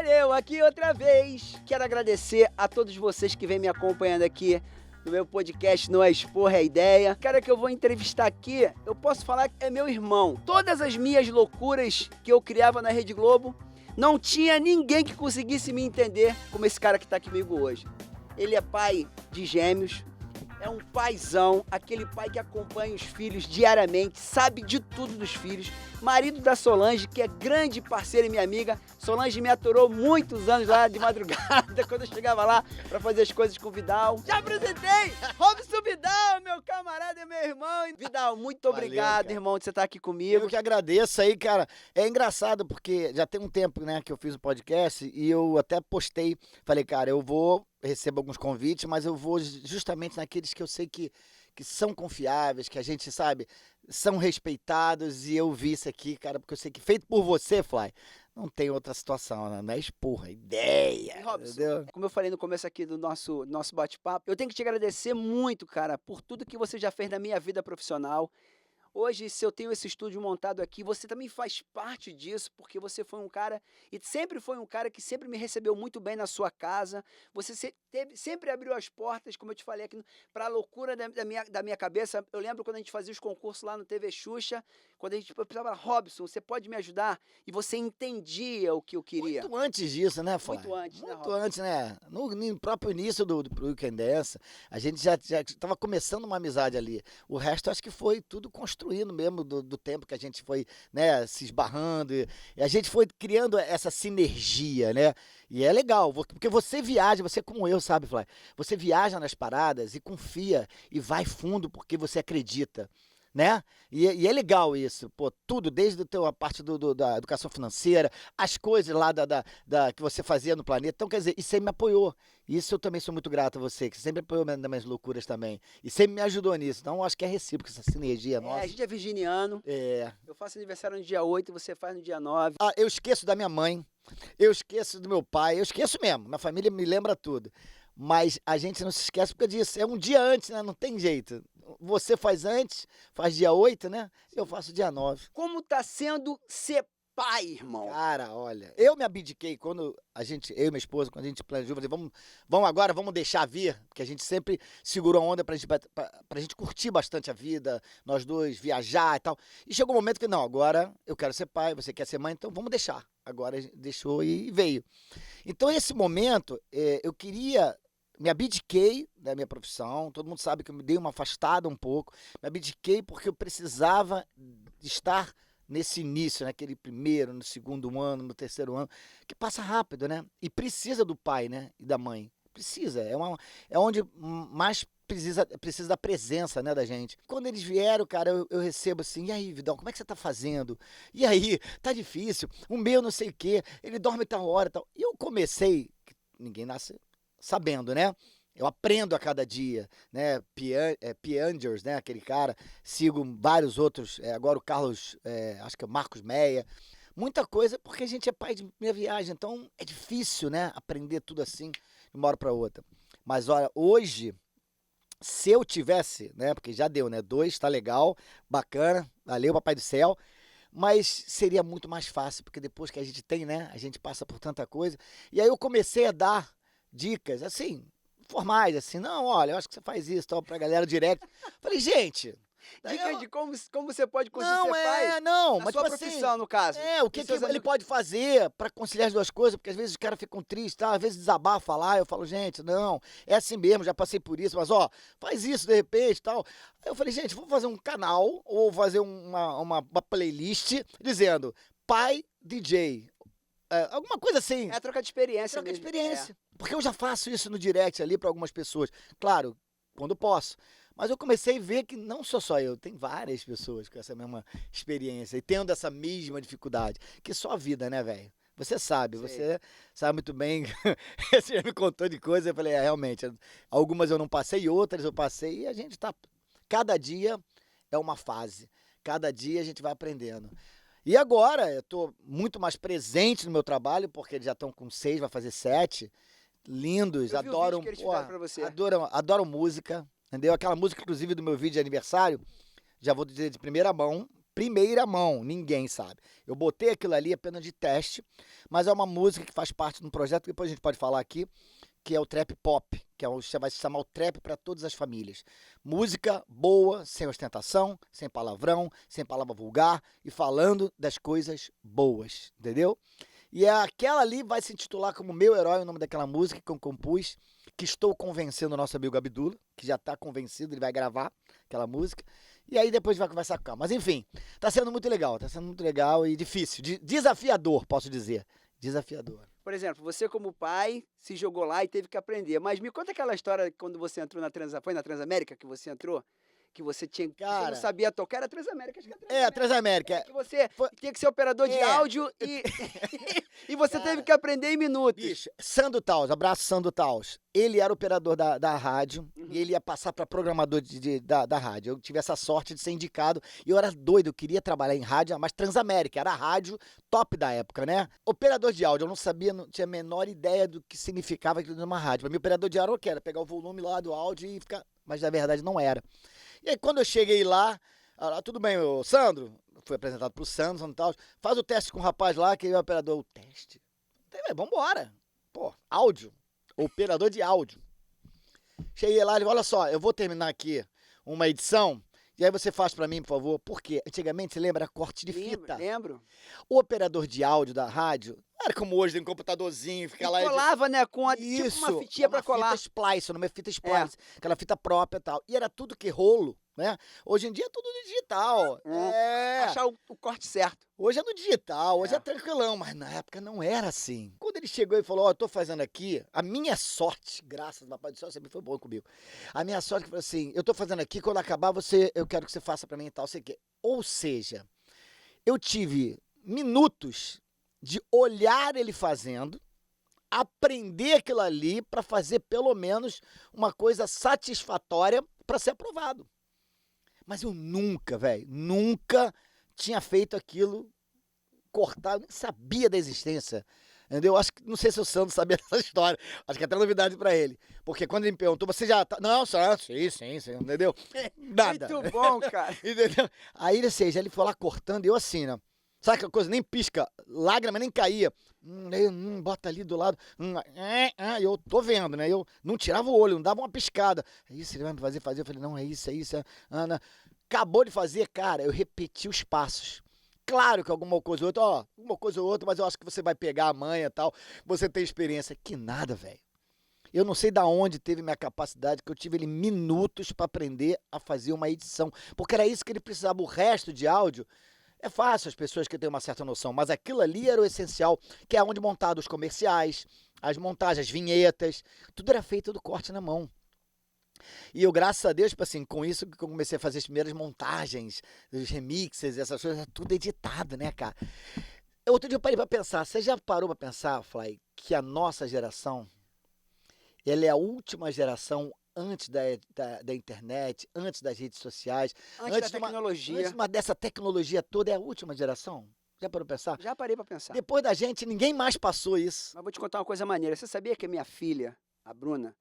Olha eu aqui outra vez. Quero agradecer a todos vocês que vêm me acompanhando aqui no meu podcast Não é Expor, é Ideia. O cara que eu vou entrevistar aqui, eu posso falar que é meu irmão. Todas as minhas loucuras que eu criava na Rede Globo, não tinha ninguém que conseguisse me entender como esse cara que está aqui comigo hoje. Ele é pai de gêmeos, é um paizão, aquele pai que acompanha os filhos diariamente, sabe de tudo dos filhos. Marido da Solange, que é grande parceira e minha amiga. Solange me aturou muitos anos lá de madrugada, quando eu chegava lá para fazer as coisas com o Vidal. Já apresentei! Robson Vidal, meu camarada e meu irmão. Vidal, muito obrigado, irmão, de você estar aqui comigo. Eu que agradeço aí, cara. É engraçado porque já tem um tempo, né, que eu fiz o podcast e eu até postei. Falei, cara, recebo alguns convites, mas eu vou justamente naqueles que eu sei que são confiáveis, que a gente sabe, são respeitados, e eu vi isso aqui, cara, porque eu sei que feito por você, Fly, não tem outra situação, né? Não é expor, ideia. Robson, entendeu? como eu falei no começo aqui do nosso bate-papo, eu tenho que te agradecer muito, cara, por tudo que você já fez na minha vida profissional. Hoje, se eu tenho esse estúdio montado aqui, você também faz parte disso, porque você foi um cara, e sempre foi um cara que sempre me recebeu muito bem na sua casa. Você sempre abriu as portas, como eu te falei aqui, para a loucura da minha cabeça. Eu lembro quando a gente fazia os concursos lá no TV Xuxa, quando a gente pensava, Robson, você pode me ajudar? E você entendia o que eu queria. Muito antes disso, né, Fly? Muito antes, né, Muito Robson? antes, né? No próprio início do Weekend Dance, a gente já estava começando uma amizade ali. O resto, acho que foi tudo construindo mesmo do tempo que a gente foi, né, se esbarrando. E a gente foi criando essa sinergia, né? E é legal, porque você viaja, você como eu, sabe, Fly? Você viaja nas paradas e confia e vai fundo porque você acredita. Né? E é legal isso, pô, tudo, desde a parte da educação financeira, as coisas lá que você fazia no planeta. Então, quer dizer, isso aí me apoiou. Isso eu também sou muito grato a você, que sempre apoiou nas minhas loucuras também. E sempre me ajudou nisso. Então, eu acho que é recíproco essa sinergia nossa. A gente é virginiano. É. Eu faço aniversário no dia 8, você faz no dia 9. Ah, eu esqueço da minha mãe, eu esqueço do meu pai, eu esqueço mesmo. Minha família me lembra tudo. Mas a gente não se esquece porque disso. É um dia antes, né? Não tem jeito. Você faz antes, faz dia 8, né? Eu faço dia 9. Como tá sendo ser pai, irmão? Cara, olha, eu me abdiquei quando eu e minha esposa, quando a gente planejou, falei, vamos agora, vamos deixar vir, porque a gente sempre segurou a onda pra gente curtir bastante a vida, nós dois, viajar e tal. E chegou um momento que, não, agora eu quero ser pai, você quer ser mãe, então vamos deixar. Agora a gente deixou e veio. Então, esse momento, eu me abdiquei da minha profissão, todo mundo sabe que eu me dei uma afastada um pouco, me abdiquei porque eu precisava estar nesse início, naquele primeiro, no segundo ano, no terceiro ano, que passa rápido, né? E precisa do pai, né? E da mãe. Precisa, é onde mais precisa da presença, né, da gente. Quando eles vieram, cara, eu recebo assim, e aí, Vidal, como é que você tá fazendo? E aí, tá difícil, o meu não sei o quê, ele dorme tal hora e tal. E eu comecei, ninguém nasce sabendo, né? Eu aprendo a cada dia, né? Piangers, né? Aquele cara. Sigo vários outros. Agora o Carlos, acho que é o Marcos Meia. Muita coisa porque a gente é pai de primeira viagem. Então é difícil, né? Aprender tudo assim de uma hora para outra. Mas olha, hoje, se eu tivesse, né? Porque já deu, né? 2, tá legal, bacana. Valeu, Papai do Céu. Mas seria muito mais fácil, porque depois que a gente tem, né? A gente passa por tanta coisa. E aí eu comecei a dar dicas, assim, formais, assim, não, olha, eu acho que você faz isso, tal, pra galera direct. Falei, gente... Dicas de como você pode conseguir Não, ser pai não, na mas sua tipo profissão, assim, no caso. o que ele pode fazer pra conciliar as duas coisas, porque às vezes os caras ficam tristes, tá? Às vezes desabafa lá, eu falo, gente, não, é assim mesmo, já passei por isso, mas ó, faz isso de repente, tal. Aí eu falei, gente, vou fazer um canal, ou fazer uma playlist, dizendo, pai DJ, alguma coisa assim. É a troca de experiência Troca de mesmo. experiência. Porque eu já faço isso no direct ali pra algumas pessoas. Claro, quando posso. Mas eu comecei a ver que não sou só eu, tem várias pessoas com essa mesma experiência e tendo essa mesma dificuldade. Que só a vida, né, velho? Você sabe, Sei. você sabe muito bem. Você já me contou de coisa, eu falei, realmente, algumas eu não passei, outras eu passei, e a gente tá. Cada dia é uma fase. Cada dia a gente vai aprendendo. E agora eu tô muito mais presente no meu trabalho, porque eles já estão com 6, vai fazer 7. Lindos, Eu vi o adoram, vídeo que eles fizeram pra você. adoram música, entendeu? Aquela música, inclusive, do meu vídeo de aniversário, já vou dizer de primeira mão, primeira mão, ninguém sabe. Eu botei aquilo ali apenas de teste, mas é uma música que faz parte de um projeto que depois a gente pode falar aqui, que é o trap pop, que vai se chamar o trap para todas as famílias. Música boa, sem ostentação, sem palavrão, sem palavra vulgar e falando das coisas boas, entendeu? E aquela ali vai se intitular como Meu Herói, o nome daquela música que eu compus, que estou convencendo o nosso amigo Abdullah, que já está convencido, ele vai gravar aquela música. E aí depois vai conversar com calma. Mas enfim, tá sendo muito legal e difícil, desafiador, posso dizer. Desafiador. Por exemplo, você como pai se jogou lá e teve que aprender. Mas me conta aquela história quando você entrou foi na Transamérica que você entrou? Que você tinha, Cara, você não sabia tocar, era Transamérica, acho que a Transamérica. Que você tinha que ser operador de áudio e você teve que aprender em minutos. Bicho, Sandro Taus, abraço Sandro Taus. Ele era operador da rádio e ele ia passar para programador da rádio. Eu tive essa sorte de ser indicado e eu era doido, eu queria trabalhar em rádio, mas Transamérica era a rádio top da época, né? Operador de áudio, eu não sabia, não tinha a menor ideia do que significava aquilo numa rádio. Para mim, operador de áudio era pegar o volume lá do áudio e ficar... Mas na verdade não era. E aí quando eu cheguei lá, tudo bem, Sandro, fui apresentado pro Sandro e tal, faz o teste com o rapaz lá, que é o operador, o teste? Vambora. Pô, áudio, operador de áudio. Cheguei lá, ele falou, olha só, eu vou terminar aqui uma edição, e aí você faz pra mim, por favor. Por quê? Antigamente, você lembra? Corte de fita. Lembro. O operador de áudio da rádio, não era como hoje, tem um computadorzinho, fica lá... colava, né, com tipo uma fitinha pra colar. Fita splice, o nome é fita splice, aquela fita própria e tal. E era tudo que rolo, né? Hoje em dia é tudo digital. Achar o corte certo. Hoje é no digital, hoje é tranquilão, mas na época não era assim. Quando ele chegou e falou, eu tô fazendo aqui, a minha sorte, graças ao Papai do Céu, sempre foi bom comigo. A minha sorte foi assim, eu tô fazendo aqui, quando acabar eu quero que você faça pra mim e tal, sei o quê. Ou seja, eu tive minutos de olhar ele fazendo, aprender aquilo ali para fazer pelo menos uma coisa satisfatória para ser aprovado. Mas eu nunca tinha feito aquilo, cortado, nem sabia da existência. Entendeu? Não sei se o Sandro sabia dessa história. Acho que é até novidade pra ele. Porque quando ele me perguntou, você já tá... Não, Sandro, sim, entendeu? Nada. Muito bom, cara. Entendeu? Aí, ou seja, ele foi lá cortando e eu assim, né? Sabe aquela coisa, nem pisca, lágrima nem caía. Bota ali do lado. Eu tô vendo, né? Eu não tirava o olho, não dava uma piscada. É isso, ele vai me fazer. Eu falei, não, é isso. Ana. Acabou de fazer, cara, eu repeti os passos. Claro que alguma coisa ou outra, mas eu acho que você vai pegar a manha e tal. Você tem experiência. Que nada, velho. Eu não sei da onde teve minha capacidade, que eu tive ele minutos para aprender a fazer uma edição. Porque era isso que ele precisava. O resto de áudio é fácil, as pessoas que têm uma certa noção. Mas aquilo ali era o essencial, que é onde montado os comerciais, as montagens, as vinhetas. Tudo era feito do corte na mão. E eu, graças a Deus, tipo assim, com isso que eu comecei a fazer as primeiras montagens, os remixes, essas coisas, tudo editado, né, cara? Outro dia eu parei pra pensar, você já parou pra pensar, Fly, que a nossa geração, ela é a última geração antes da internet, antes das redes sociais, antes da tecnologia. Antes dessa tecnologia toda, é a última geração? Já parou pra pensar? Já parei pra pensar. Depois da gente, ninguém mais passou isso. Mas vou te contar uma coisa maneira. Você sabia que a minha filha, a Bruna,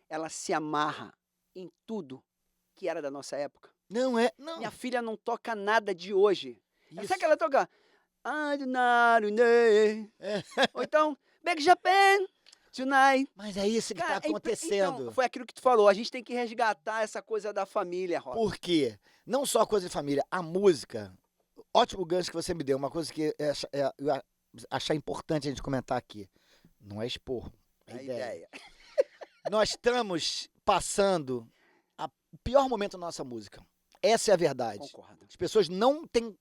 ela se amarra em tudo que era da nossa época? Não. Minha filha não toca nada de hoje. Isso. Sabe que ela toca? Ou então, Back Japan Tonight. Mas é isso que tá acontecendo. Então, foi aquilo que tu falou. A gente tem que resgatar essa coisa da família, Rob. Por quê? Não só a coisa de família, a música. Ótimo gancho que você me deu. Uma coisa que eu achar importante a gente comentar aqui. Não é expor. É a ideia. Nós estamos passando o pior momento da nossa música. Essa é a verdade. Concordo. As pessoas não têm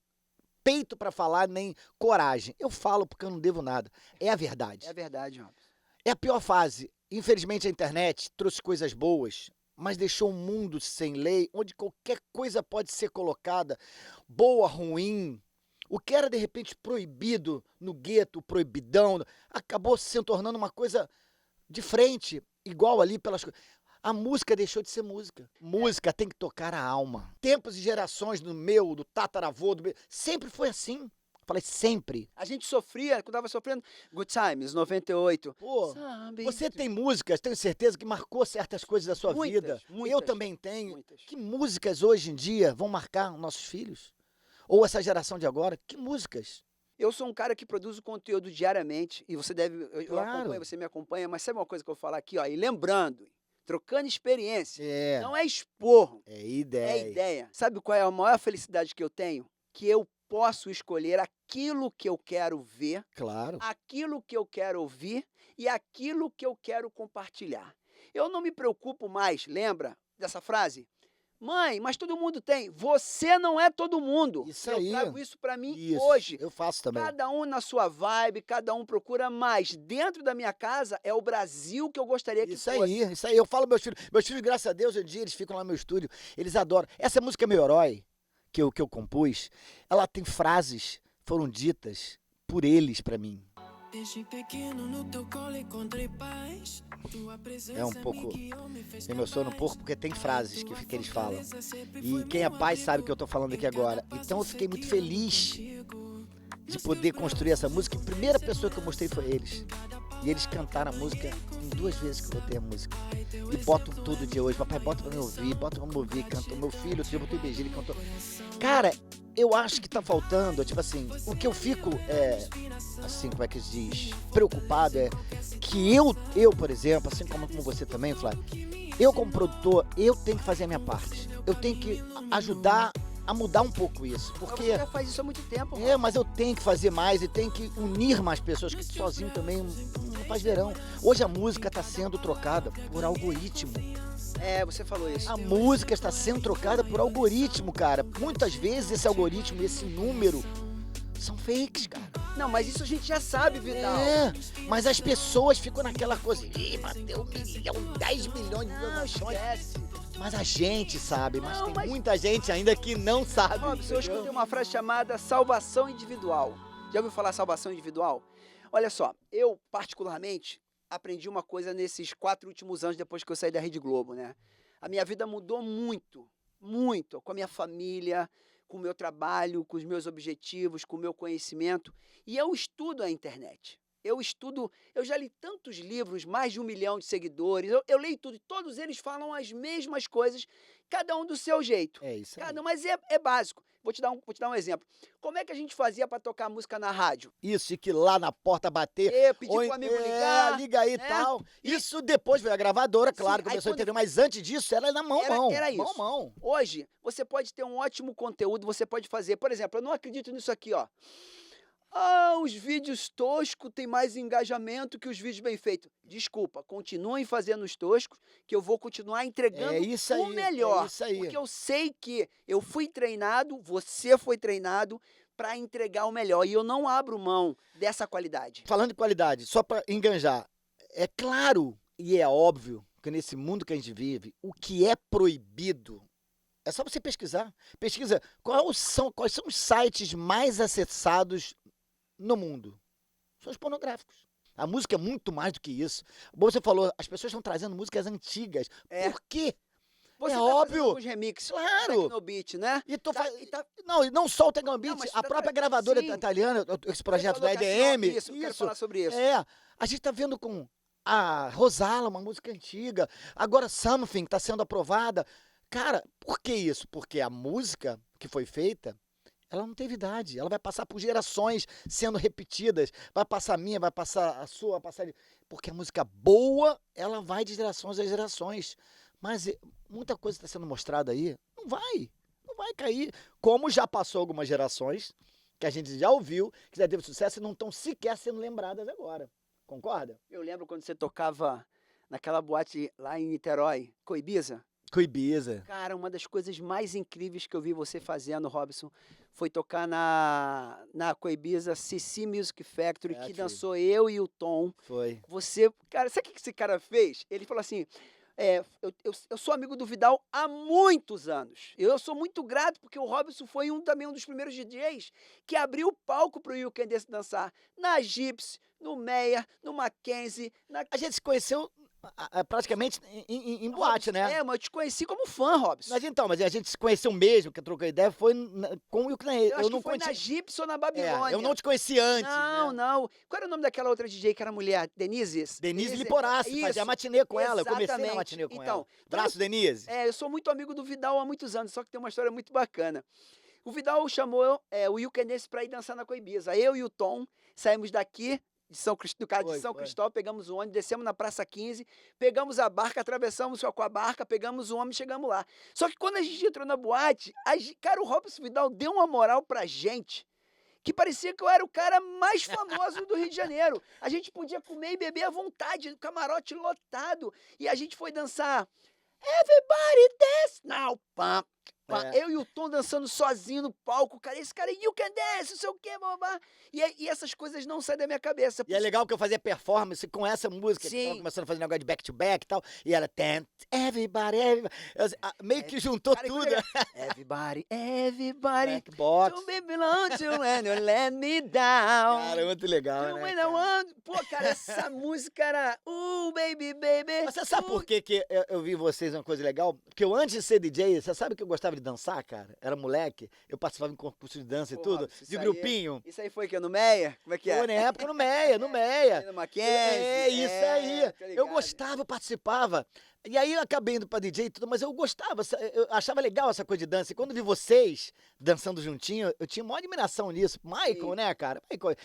peito para falar, nem coragem. Eu falo porque eu não devo nada. É a verdade. É a verdade, Robson. É a pior fase. Infelizmente a internet trouxe coisas boas, mas deixou um mundo sem lei, onde qualquer coisa pode ser colocada, boa, ruim. O que era de repente proibido no gueto, proibidão, acabou se tornando uma coisa de frente, igual ali pelas coisas. A música deixou de ser música. Música tem que tocar a alma. Tempos e gerações do tataravô, sempre foi assim. Falei, sempre. A gente sofria, quando tava sofrendo, Good Times, 98. Pô, você tem músicas, tenho certeza, que marcou certas coisas da sua vida. Muitas. Eu também tenho. Muitas. Que músicas hoje em dia vão marcar nossos filhos? Ou essa geração de agora, que músicas? Eu sou um cara que produz conteúdo diariamente e você deve, eu Claro. acompanho, você me acompanha, mas sabe uma coisa que eu vou falar aqui, ó, e lembrando, trocando experiência, É, não é esporro, é é ideia. ideia. Sabe qual é a maior felicidade que eu tenho? Que eu posso escolher aquilo que eu quero ver, Claro. aquilo que eu quero ouvir e aquilo que eu quero compartilhar. Eu não me preocupo mais, lembra dessa frase? Mãe, mas todo mundo tem. Você não é todo mundo. Isso Eu aí. trago isso para mim Isso, hoje. eu faço também. Cada um na sua vibe, cada um procura mais. Dentro da minha casa é o Brasil que eu gostaria que Isso fosse. aí, isso aí. Eu falo meus filhos, graças a Deus, hoje em dia, eles ficam lá no meu estúdio, eles adoram. Essa música é Meu Herói, que eu compus, ela tem frases, foram ditas por eles pra mim. Desde pequeno no teu colo encontrei paz. Tua presença É um pouco, me guiou, me fez me emociona um pouco porque tem frases que eles falam. E quem é pai sabe que eu tô falando aqui agora. Então eu fiquei muito feliz de poder construir essa música. A primeira pessoa que eu mostrei foi eles. E eles cantaram a música em 2 vezes que eu botei a música. E botam todo dia hoje. Papai, bota pra me ouvir, bota pra me ouvir. Cantou meu filho, outro dia eu botei BG, ele cantou. Cara, eu acho que tá faltando, tipo assim, o que eu fico, assim, como é que se diz, preocupado é que eu, por exemplo, assim como você também, Flávio, eu como produtor, eu tenho que fazer a minha parte. Eu tenho que ajudar a mudar um pouco isso, porque... Você já faz isso há muito tempo. Mas eu tenho que fazer mais e tenho que unir mais pessoas, que sozinho também não faz verão. Hoje a música está sendo trocada por algoritmo. Você falou isso. A música está sendo trocada por algoritmo, cara. Muitas vezes esse algoritmo, esse número, são fakes, cara. Não, mas isso a gente já sabe, Vidal. Mas as pessoas ficam naquela coisa, bateu 1 milhão, 10 milhões de Não, visualizações. esquece. Mas a gente sabe, mas Não, tem mas- muita gente ainda que não sabe. Robson, eu entendeu? escutei uma frase chamada salvação individual. Já ouviu falar salvação individual? Olha só, eu particularmente aprendi uma coisa nesses 4 últimos anos depois que eu saí da Rede Globo, né? A minha vida mudou muito, muito, com a minha família, com o meu trabalho, com os meus objetivos, com o meu conhecimento. E eu estudo a internet. Eu já li tantos livros, mais de 1 milhão de seguidores, eu leio tudo, e todos eles falam as mesmas coisas, cada um do seu jeito. É isso aí. Mas é básico. Vou te dar um exemplo. Como é que a gente fazia para tocar música na rádio? Isso, de que lá na porta bater. Pedir pro amigo É, ligar. liga aí e né? tal. Isso depois veio a gravadora, claro, Sim, aí começou a quando- entender, mas antes disso era na mão. Era isso. Mão a mão. Hoje, você pode ter um ótimo conteúdo, você pode fazer. Por exemplo, eu não acredito nisso aqui, ó. Os vídeos toscos têm mais engajamento que os vídeos bem feitos. Desculpa, continuem fazendo os toscos, que eu vou continuar entregando É isso aí, o melhor. é isso aí. Porque eu sei que eu fui treinado, você foi treinado para entregar o melhor. E eu não abro mão dessa qualidade. Falando de qualidade, só para enganjar, é claro e é óbvio que nesse mundo que a gente vive, o que é proibido, é só você pesquisar. Pesquisa quais são os sites mais acessados no mundo. São os pornográficos. A música é muito mais do que isso. Você falou, as pessoas estão trazendo músicas antigas. É. Por quê? Você É tá óbvio. fazendo alguns remixes. Claro. Tecnobeat, né? E tô Tá- fa- e tá- Não, e não só o Tecnobeat, Não, mas a tá- própria gravadora sim. italiana, esse projeto Você da falou que assinou EDM. Isso, eu quero falar sobre isso. A gente tá vendo com a Rosala, uma música antiga, agora Something está sendo aprovada. Cara, por que isso? Porque a música que foi feita, ela não teve idade, ela vai passar por gerações sendo repetidas, vai passar a minha, vai passar a sua, vai passar... Porque a música boa, ela vai de gerações a gerações. Mas muita coisa está sendo mostrada aí, não vai cair. Como já passou algumas gerações, que a gente já ouviu, que já teve sucesso e não estão sequer sendo lembradas agora. Concorda? Eu lembro quando você tocava naquela boate lá em Niterói, Coibiza. Coibiza. Cara, uma das coisas mais incríveis que eu vi você fazendo, Robson, foi tocar na Coibiza CC Music Factory, que Factory. dançou eu e o Tom. Foi. Você, cara, sabe o que esse cara fez? Ele falou assim, eu sou amigo do Vidal há muitos anos. Eu sou muito grato porque o Robson foi também um dos primeiros DJs que abriu o palco pro You Can Dance dançar. Na Gypsy, no Meyer, no Mackenzie. A gente se conheceu praticamente em boate, né? Mas eu te conheci como fã, Robson. Mas a gente se conheceu mesmo, que trocou ideia, foi com o Yuclane. Eu acho que foi na Gypsy ou na Babilônia. Eu não te conheci antes. Não, né? não. Qual era o nome daquela outra DJ que era mulher? Denise Liporassi, fazia matinê com ela. Eu comecei na Exatamente. matinê com Então, ela. Braço, Denise. eu sou muito amigo do Vidal há muitos anos, só que tem uma história muito bacana. O Vidal chamou o Will Kennedy pra ir dançar na Coibisa. Eu e o Tom saímos daqui de São Cristóvão, pegamos o ônibus, descemos na Praça 15, pegamos a barca, atravessamos com a barca, pegamos o ônibus e chegamos lá. Só que quando a gente entrou na boate, cara, o Robson Vidal deu uma moral pra gente que parecia que eu era o cara mais famoso do Rio de Janeiro. A gente podia comer e beber à vontade, o camarote lotado. E a gente foi dançar Everybody Dance Now, pam. Eu e o Tom dançando sozinho no palco, cara. Esse cara, You Can Dance, não sei o que, babá. E essas coisas não saem da minha cabeça. E é legal que eu fazia performance com essa música. Sim. Que tava começando a fazer negócio de back-to-back e tal. E era everybody. Meio que juntou Cara, tudo. Everybody. Black Box. Don't be belong to and you let me down. Cara, muito legal, né? Cara? Pô, cara, essa música era baby, baby. Mas você sabe por que eu vi vocês uma coisa legal? Porque eu, antes de ser DJ, você sabe que eu gostava de dançar, cara? Era moleque, eu participava em concurso de dança e tudo, Robson, de grupinho. Isso aí foi que no Meia? Como é que é? Foi na época no Meia. No Mackenzie. Isso aí. Tô Eu ligado. gostava, eu participava. E aí eu acabei indo pra DJ e tudo, mas eu gostava, eu achava legal essa coisa de dança. E quando vi vocês dançando juntinho, eu tinha uma admiração nisso. Michael, Sim. né, cara?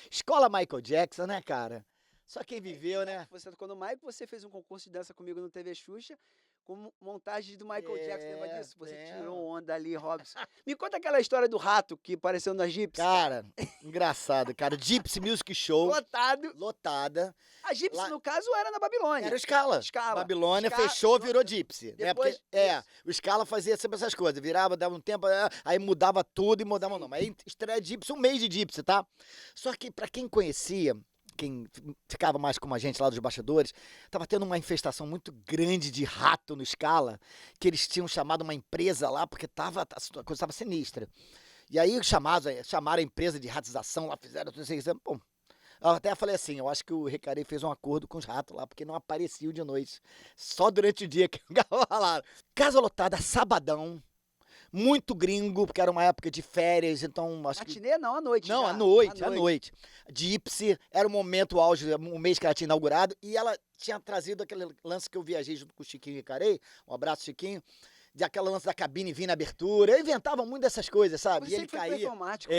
Escola Michael Jackson, né, cara? Só quem viveu, né? Você tocou no Michael, você fez um concurso de dança comigo no TV Xuxa, com montagem do Michael Jackson, lembra disso? Você tirou onda ali, Robson. Me conta aquela história do rato que apareceu na Gypsy. Cara, engraçado, cara. Gypsy Music Show. Lotado. Lotada. A Gypsy, Lá- no caso, era na Babilônia. Era o Scala. Scala. Babilônia fechou, virou Gypsy. Né? Depois- Porque, o Scala fazia sempre essas coisas. Virava, dava um tempo, aí mudava tudo e mudava o nome. Aí estreia Gypsy, um mês de Gypsy, tá? Só que pra quem conhecia, quem ficava mais com a gente lá dos bastidores, tava tendo uma infestação muito grande de rato no Scala, que eles tinham chamado uma empresa lá, porque a coisa tava sinistra. E aí chamaram a empresa de ratização lá, fizeram tudo isso. Pô, eu até falei assim, eu acho que o Recarei fez um acordo com os ratos lá, porque não apareciam de noite. Só durante o dia que falaram. Casa lotada, sabadão. Muito gringo, porque era uma época de férias, então acho que... Matinê não, à noite. Não, já. à noite. Gypsy, era o momento auge, um mês que ela tinha inaugurado, e ela tinha trazido aquele lance que eu viajei junto com o Chiquinho Recarei, um abraço, Chiquinho, de aquele lance da cabine vir na abertura. Eu inventava muito dessas coisas, sabe? Você E ele foi caía. performático.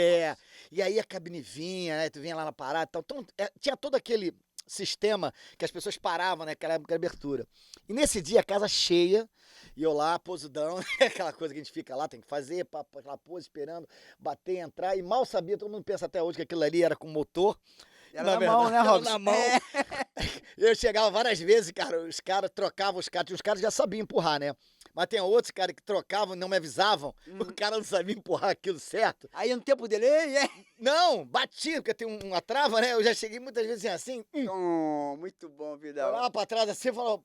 E aí a cabine vinha, né? Tu vinha lá na parada e tal. Então, tinha todo aquele sistema que as pessoas paravam, né? Aquela época de abertura. E nesse dia, a casa cheia, e eu lá, posudão, aquela coisa que a gente fica lá, tem que fazer, aquela pose, esperando, bater, entrar. E mal sabia, todo mundo pensa até hoje que aquilo ali era com motor. Era na mão, né, Robson? Na mão. Eu chegava várias vezes, cara, os caras trocavam os caras, tinha uns caras que já sabiam empurrar, né? Mas tem outros caras que trocavam e não me avisavam, o cara não sabia empurrar aquilo certo. Aí no tempo dele, Não, batia, porque tem uma trava, né? Eu já cheguei muitas vezes assim, muito bom, eu Vidal. olhava pra trás assim e falava...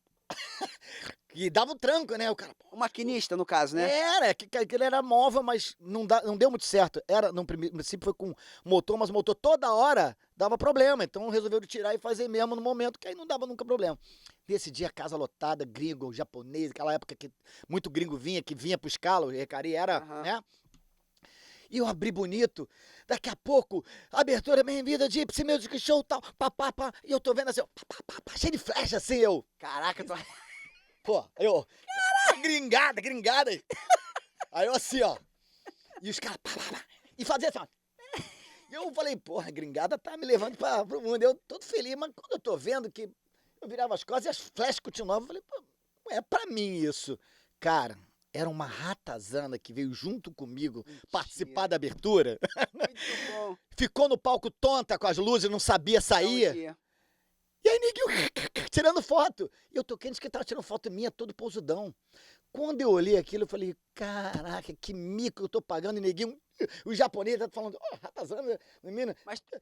E dava um tranco, né? O cara... O maquinista, no caso, né? que ele era móvel, mas não deu muito certo. No princípio foi com motor, mas o motor toda hora dava problema. Então resolveu tirar e fazer mesmo no momento, que aí não dava nunca problema. Nesse dia, casa lotada, gringo, japonês, aquela época que muito gringo vinha pro Scala, o Recarei era, né? E eu abri bonito, daqui a pouco, abertura bem-vinda, Gypsy Music Show, tal, papapá, e eu tô vendo assim, ó, cheio de flecha assim, eu. Caraca, tu... Pô, eu, gringada. Aí eu assim, ó. E os caras, e fazia assim, ó. E eu falei, porra, a gringada tá me levando pro mundo. Eu todo feliz, mas quando eu tô vendo que eu virava as costas e as flechas continuavam, eu falei, pô, não é pra mim isso. Cara, era uma ratazana que veio junto comigo participar da abertura. Muito bom. Ficou no palco tonta com as luzes, não sabia sair. E aí, neguinho, tirando foto. E eu tô quente que tava tirando foto minha, todo pousudão. Quando eu olhei aquilo, eu falei, caraca, que mico eu tô pagando, e neguinho. O japonês tá falando, ratazana, menina.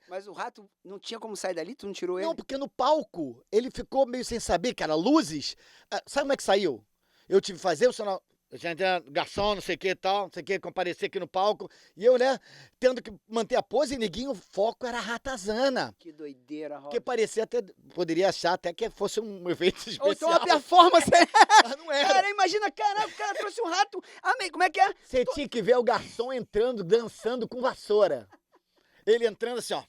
Mas o rato não tinha como sair dali? Tu não tirou ele? Não, porque no palco, ele ficou meio sem saber, cara, luzes. Sabe como é que saiu? Eu tive que fazer, o sinal... Gente, garçom, não sei o que e tal, não sei o que, comparecer aqui no palco. E eu, né, tendo que manter a pose, e neguinho, o foco era a ratazana. Que doideira, Robson. Porque parecia até, poderia achar até que fosse um evento especial. Ou então uma performance. Mas não era. Cara, imagina, caraca, o cara trouxe um rato. Amém, como é que é? Você tinha que ver o garçom entrando, dançando com vassoura. Ele entrando assim, ó.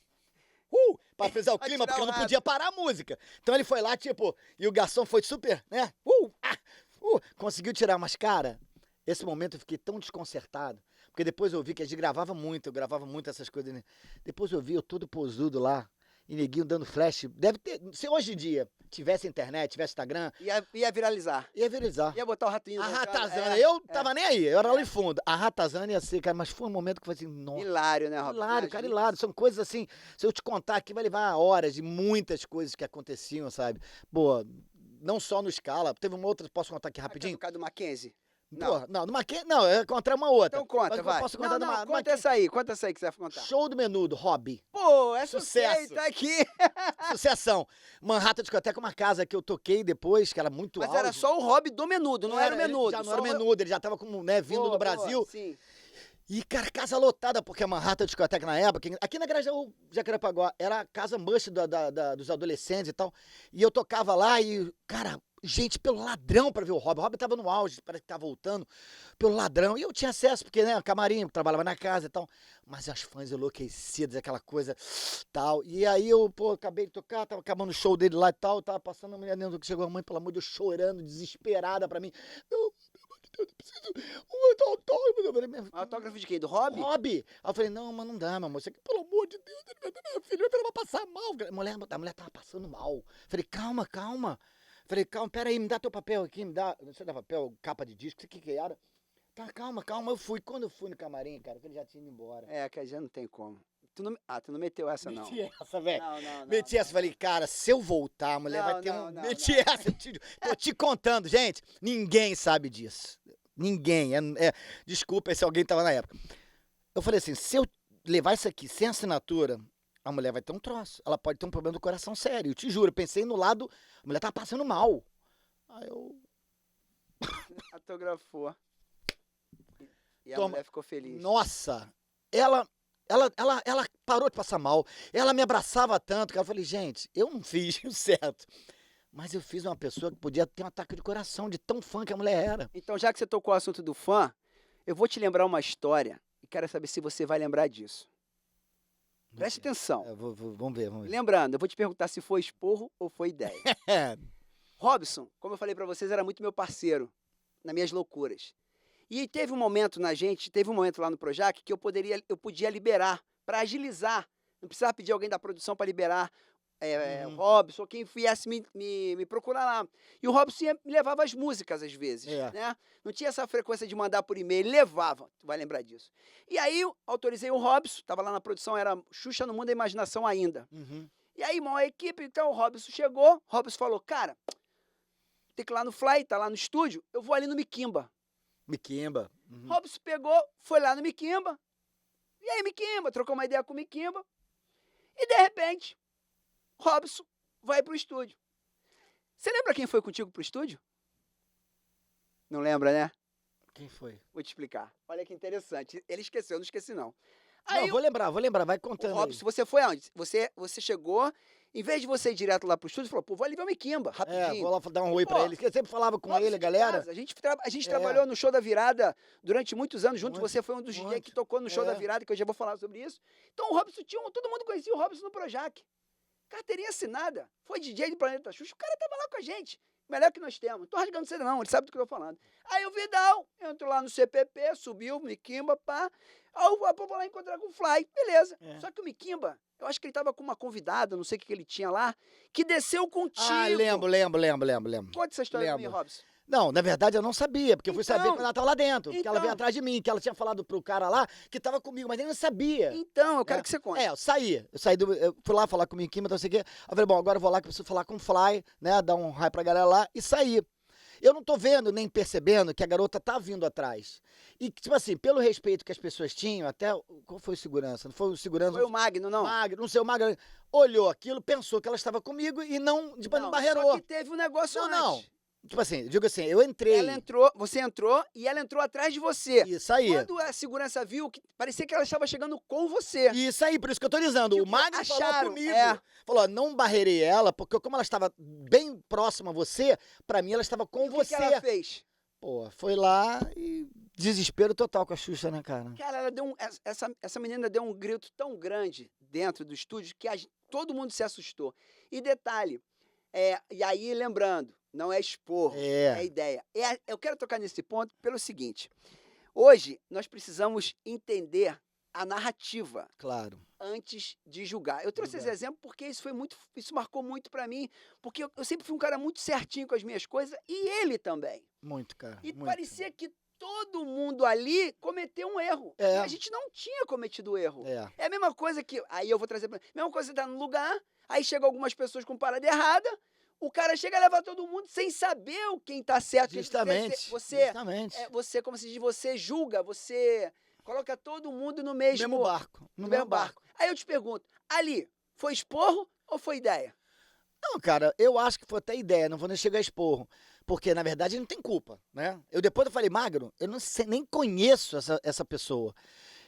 Pra pesar o clima, porque eu não podia parar a música. Então ele foi lá, tipo, e o garçom foi super, né? Conseguiu tirar, mas, cara, esse momento eu fiquei tão desconcertado. Porque depois eu vi que a gente gravava muito, eu gravava muito essas coisas, né? Depois eu vi eu todo posudo lá, e neguinho dando flash. Deve ter, se hoje em dia tivesse internet, tivesse Instagram, Ia viralizar. ia viralizar. Ia botar o ratinho. A da cara. ratazana, eu tava nem aí, eu era lá em fundo. A ratazana ia ser, cara, mas foi um momento que eu falei assim, nossa. Hilário, né, Robson? Hilário, cara, Imagina. hilário. São coisas assim, se eu te contar aqui, vai levar horas de muitas coisas que aconteciam, sabe? Pô, não só no Scala, teve uma outra, posso contar aqui rapidinho? Por causa do Mackenzie? Pô, não, não, eu encontrei uma outra. Então conta, Mas eu vai. posso contar não, numa- conta essa aí que você vai contar. Show do Menudo, Hobby. Pô, é sucesso. Sucesso. Tá aqui. Sucessão. Manhattan Discoteca, uma casa que eu toquei depois, que era muito Mas alta. era só o hobby do Menudo, não era o Menudo. Já não só era o Menudo, ele já tava como, né, vindo Boa, no Brasil. boa, sim. E, cara, casa lotada, porque a Manhattan Discoteca na época, aqui na Grajaú, Jacarepaguá, era a casa mush dos adolescentes e tal. E eu tocava lá e, cara, gente pelo ladrão pra ver o Hobby. O Hobby tava no auge, parece que tava voltando pelo ladrão. E eu tinha acesso, porque, né, camarim, trabalhava na casa e tal. Mas as fãs enlouquecidas, aquela coisa tal. E aí eu, pô, acabei de tocar, tava acabando o show dele lá e tal. Tava passando a mulher dentro, que chegou a mãe, pelo amor de Deus, chorando, desesperada pra mim. Eu preciso um autógrafo. Autógrafo de quem? Do Hobby? Hobby. Aí eu falei, não, mas não dá, meu amor. Você aqui, pelo amor de Deus, ele vai dar minha filha, ela vai passar mal. A mulher tava passando mal. Falei, calma. Falei, calma, peraí, me dá teu papel aqui, me dá. Você dá papel, capa de disco, o que era? Tá, calma. Eu fui. Quando eu fui no camarim, cara, que ele já tinha ido embora. É, que já não tem como. Tu não meteu essa, não. Meti essa, velho. Não. Meti essa, falei, cara, se eu voltar, a mulher vai ter um. Meti essa, tô te contando, gente. Ninguém sabe disso. Ninguém. Desculpa se alguém tava na época. Eu falei assim, se eu levar isso aqui sem assinatura, a mulher vai ter um troço. Ela pode ter um problema do coração sério. Eu te juro, eu pensei no lado, a mulher tava passando mal. Aí eu. Autografou. E a Toma. mulher ficou feliz. Nossa! Ela parou de passar mal. Ela me abraçava tanto que eu falei, gente, eu não fiz o certo. Mas eu fiz uma pessoa que podia ter um ataque de coração, de tão fã que a mulher era. Então, já que você tocou o assunto do fã, eu vou te lembrar uma história e quero saber se você vai lembrar disso. Preste atenção. Vamos ver. Lembrando, eu vou te perguntar se foi esporro ou foi ideia. Robson, como eu falei pra vocês, era muito meu parceiro nas minhas loucuras. E teve um momento lá no Projac que eu podia liberar para agilizar. Não precisava pedir alguém da produção para liberar o Robson, ou quem viesse me procurar lá. E o Robson me levava as músicas às vezes, né? Não tinha essa frequência de mandar por e-mail, ele levava, tu vai lembrar disso. E aí eu autorizei o Robson, tava lá na produção, era Xuxa no Mundo da Imaginação ainda. E aí, irmão, a equipe, então o Robson chegou, Robson falou, cara, tem que ir lá no Fly, tá lá no estúdio, eu vou ali no Miquimba. Miquimba. Robson pegou, foi lá no Miquimba, e aí Miquimba, trocou uma ideia com o Miquimba, e de repente, Robson vai pro estúdio. Você lembra quem foi contigo pro estúdio? Não lembra, né? Quem foi? Vou te explicar. Olha que interessante. Ele esqueceu, eu não esqueci não. Não, Aí vou lembrar, vai contando. Robson, você foi aonde? Você chegou, em vez de você ir direto lá pro estúdio, falou, pô, vou ali ver o Miquimba, rapidinho. Vou lá dar um oi pra ele. Eu sempre falava com ele, galera. A gente trabalhou no Show da Virada durante muitos anos juntos. Você foi um dos muito. DJs que tocou no Show da Virada, que eu já vou falar sobre isso. Então o Robson todo mundo conhecia o Robson no Projac. Carteirinha assinada. Foi DJ do Planeta Xuxa. O cara tava lá com a gente. Melhor que nós temos. Não tô rasgando você não, ele sabe do que eu tô falando. Aí o Vidal entrou lá no CPP, subiu, Miquimba, pá. Aí eu vou lá encontrar com o Fly. Beleza. Só que o Miquimba, eu acho que ele tava com uma convidada, não sei o que ele tinha lá, que desceu contigo. Ah, lembro. Conta essa história pra mim, Lembro. Robson. Não, na verdade eu não sabia, porque eu fui saber Então, quando ela tava lá dentro. Porque ela então. veio atrás de mim, que ela tinha falado pro cara lá que tava comigo, mas ele não sabia. Então, eu quero que você conte. Eu fui lá falar com o Miquimba, não sei o quê. Eu falei, bom, agora eu vou lá que eu preciso falar com o Fly, né, dar um raio pra galera lá e sair. Eu não tô vendo, nem percebendo que a garota tá vindo atrás. E, tipo assim, pelo respeito que as pessoas tinham, até, qual foi o segurança? Não foi o segurança? Foi o Magno, não? Magno, não sei, o Magno olhou aquilo, pensou que ela estava comigo e não, tipo, não barreirou. Só que teve um negócio antes. Não. Tipo assim, eu digo assim, eu entrei. Você entrou e ela entrou atrás de você. Isso aí. Quando a segurança viu, que parecia que ela estava chegando com você. Isso aí, por isso que eu tô dizendo. Que O Magno falou acharam, comigo. é. Falou, ó, não barreirei ela, porque como ela estava bem próxima a você, pra mim ela estava com E você. O que ela fez? Pô, foi lá e desespero total com a Xuxa, né, cara? Cara, ela deu essa menina deu um grito tão grande dentro do estúdio que todo mundo se assustou. E detalhe, e aí lembrando, não é expor, é ideia. Eu quero tocar nesse ponto pelo seguinte. Hoje, nós precisamos entender a narrativa Claro. antes de julgar. Eu trouxe esse Julgar. exemplo porque isso marcou muito pra mim, porque eu sempre fui um cara muito certinho com as minhas coisas e ele também. Muito, cara. E Muito. parecia que todo mundo ali cometeu um erro. É. E a gente não tinha cometido erro. É. É a mesma coisa que. Aí eu vou trazer pra. Mesma coisa, você tá no lugar, aí chegam algumas pessoas com parada errada, o cara chega e leva todo mundo sem saber quem tá certo. Justamente. Justamente. Você, como se diz, você julga, você coloca todo mundo no mesmo, mesmo barco. no mesmo barco. Aí eu te pergunto, ali, foi esporro ou foi ideia? Não, cara, eu acho que foi até ideia, não vou nem chegar a esporro. Porque, na verdade, ele não tem culpa, né? Depois eu falei, Magro, eu não sei, nem conheço essa pessoa.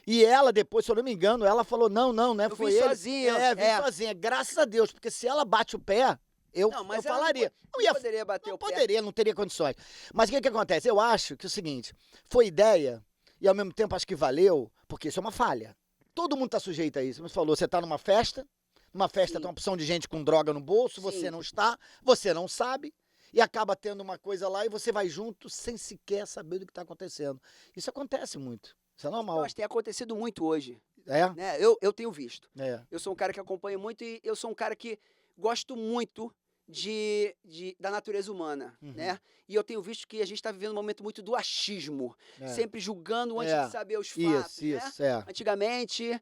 E ela, depois, se eu não me engano, ela falou, não, né? Eu Foi vim ele. sozinha. Vim sozinha, graças a Deus. Porque se ela bate o pé, eu Não, mas eu ela falaria. não poderia bater Não o pé. poderia, não teria condições. Mas o que acontece? Eu acho que é o seguinte, foi ideia e ao mesmo tempo acho que valeu, porque isso é uma falha. Todo mundo tá sujeito a isso. Como você falou, você tá numa festa Sim. tem uma opção de gente com droga no bolso, você Sim. não está, você não sabe, e acaba tendo uma coisa lá e você vai junto sem sequer saber do que está acontecendo. Isso acontece muito. Isso é Eu normal. acho que tem acontecido muito hoje. É? Né? Eu tenho visto. É. Eu sou um cara que acompanha muito e eu sou um cara que gosto muito da natureza humana, Uhum. né? E eu tenho visto que a gente está vivendo um momento muito do achismo, É. sempre julgando antes É. de saber os fatos, né? Isso, é. Antigamente,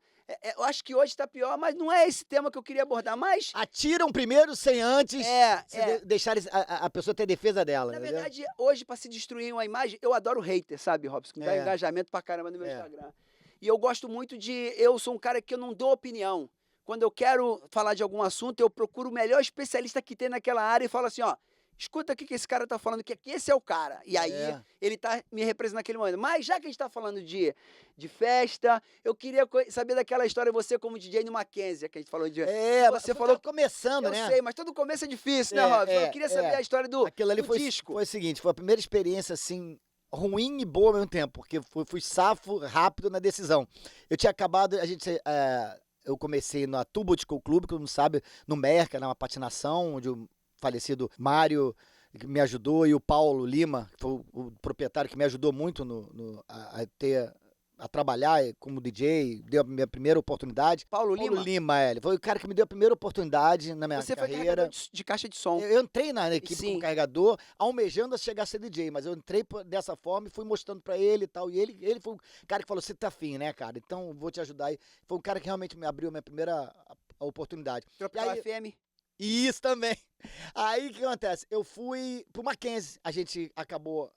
eu acho que hoje está pior, mas não é esse tema que eu queria abordar, mas Atiram primeiro sem antes deixar a pessoa ter defesa dela. na entendeu? verdade, hoje, para se destruir uma imagem, eu adoro hater, sabe, Robson? Que dá É. engajamento pra caramba no meu É. Instagram. E eu gosto muito eu sou um cara que eu não dou opinião. Quando eu quero falar de algum assunto, eu procuro o melhor especialista que tem naquela área e falo assim, ó, escuta o que esse cara tá falando, que esse é o cara. E aí, É. ele tá me representando naquele momento. Mas já que a gente tá falando de festa, eu queria saber daquela história, você como DJ no Mackenzie, que a gente falou de... Você falou começando, eu né? sei, mas todo começo é difícil, né, Robson? Eu queria saber a história do Aquilo ali disco. foi o seguinte, foi a primeira experiência, assim, ruim e boa ao mesmo tempo, porque fui safo, rápido na decisão. Eu tinha acabado, eu comecei na Tubo Disco Club, que todo mundo sabe, no Merca, numa patinação, onde o falecido Mário que me ajudou e o Paulo Lima, que foi o proprietário que me ajudou muito a trabalhar como DJ, deu a minha primeira oportunidade. Paulo Paulo Lima? Lima, ele foi o cara que me deu a primeira oportunidade na minha Você foi carreira. carregador de caixa de som. Eu entrei na equipe Sim. como carregador, almejando a chegar a ser DJ, mas eu entrei dessa forma e fui mostrando pra ele e tal. E ele foi o cara que falou, você tá afim, né, cara? Então vou te ajudar. E foi um cara que realmente me abriu a minha primeira oportunidade. Tropical E aí- FM. E isso também. Aí o que acontece? Eu fui pro Mackenzie, a gente acabou,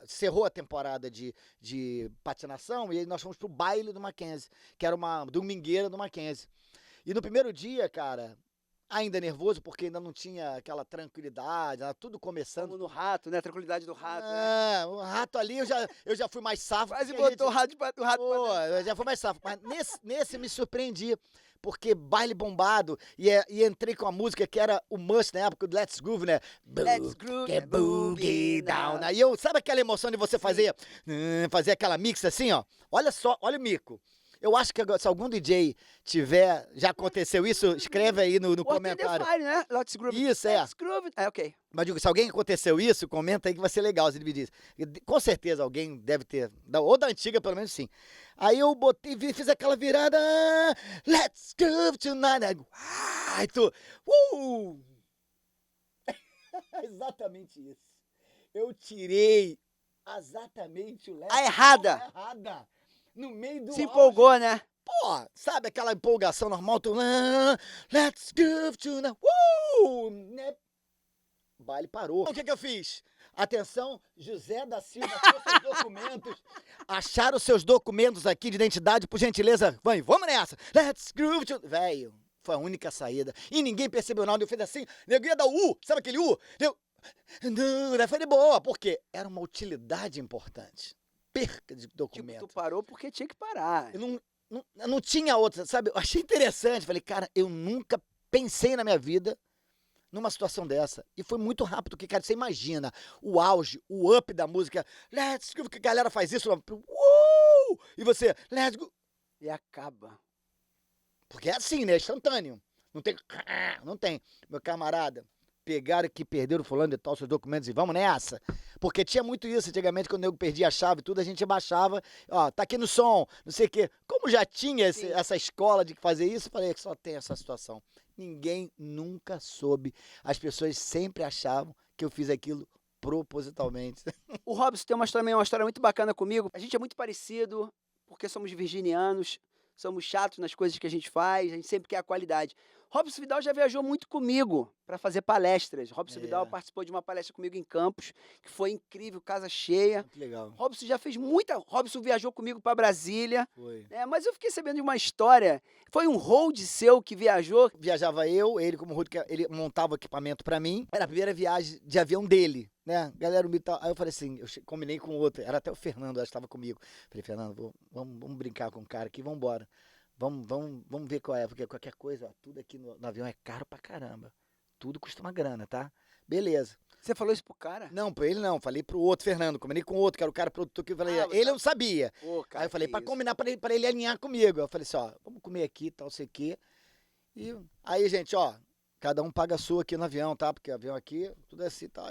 cerrou a temporada de patinação e aí nós fomos pro baile do Mackenzie, que era uma domingueira do Mackenzie. E no primeiro dia, cara, ainda nervoso, porque ainda não tinha aquela tranquilidade, era tudo começando. Como no rato, né? Tranquilidade do rato. Né? O rato ali eu já fui mais safo. Quase porque a botou o rato pra Pô, dentro. eu já fui mais safo. Mas nesse me surpreendi, porque baile bombado, e entrei com a música que era o must na época, do Let's Groove, né? Let's groove, Que boogie down. Aí sabe aquela emoção de você fazer aquela mix assim, ó? Olha só, olha o mico. Eu acho que agora, se algum DJ tiver, já aconteceu isso, escreve aí no comentário. Fire, né? Let's groove. Isso, é. Let's groove. Ok. Mas digo, se alguém aconteceu isso, comenta aí que vai ser legal se ele me diz. Com certeza alguém deve ter, ou da antiga pelo menos sim. Aí eu fiz aquela virada, let's groove tonight. Aí tu, exatamente isso. Eu tirei exatamente o let's A errada. errada. No meio do Se auge. empolgou, né? Pô, sabe aquela empolgação normal? Tu, let's groove tonight. Né? O baile parou. O que eu fiz? Atenção, José da Silva, achou seus documentos. Acharam seus documentos aqui de identidade, por gentileza. Vamos nessa. Let's groove tonight. Velho, foi a única saída. E ninguém percebeu nada. Eu fiz assim, nego ia dar o U. Sabe aquele U? Não, foi de boa, porque era uma utilidade importante. Perca de documento. Tipo, tu parou porque tinha que parar. Eu não tinha outra, sabe? Eu achei interessante. Falei, cara, eu nunca pensei na minha vida numa situação dessa. E foi muito rápido, porque, cara, você imagina o auge, o up da música. Let's go, que a galera faz isso. E você, let's go. E acaba. Porque é assim, né? Instantâneo. Não tem. Não tem. Meu camarada, pegaram que perderam fulano e tal, seus documentos e vamos nessa. Porque tinha muito isso, antigamente, quando eu perdia a chave e tudo, a gente baixava, ó, tá aqui no som, não sei o quê. Como já tinha Sim. essa escola de fazer isso, eu falei que só tem essa situação. Ninguém nunca soube. As pessoas sempre achavam que eu fiz aquilo propositalmente. O Robson tem uma história muito bacana comigo. A gente é muito parecido, porque somos virginianos, somos chatos nas coisas que a gente faz, a gente sempre quer a qualidade. Robson Vidal já viajou muito comigo para fazer palestras. Robson Vidal participou de uma palestra comigo em Campos, que foi incrível, casa cheia. Muito legal. Robson já fez muita. Robson viajou comigo para Brasília. Foi. Mas eu fiquei sabendo de uma história. Foi um hold seu que viajou. Viajava eu, ele como road, ele montava o equipamento pra mim. Era a primeira viagem de avião dele, né? Galera, aí eu falei assim, eu combinei com outro, era até o Fernando, acho que estava comigo. Falei, Fernando, vamos brincar com o cara aqui, vamos embora. Vamos ver qual é, porque qualquer coisa, ó, tudo aqui no avião é caro pra caramba. Tudo custa uma grana, tá? Beleza. Você falou isso pro cara? Não, pra ele não, falei pro outro, Fernando, combinei com o outro, que era o cara produtor que eu falei, você ele não sabia. Pô, cara, Aí eu falei, que pra isso. combinar, pra ele alinhar comigo. Eu falei assim, ó, vamos comer aqui, tal, sei o quê. E aí, gente, ó, cada um paga a sua aqui no avião, tá? Porque o avião aqui, tudo é assim, tá?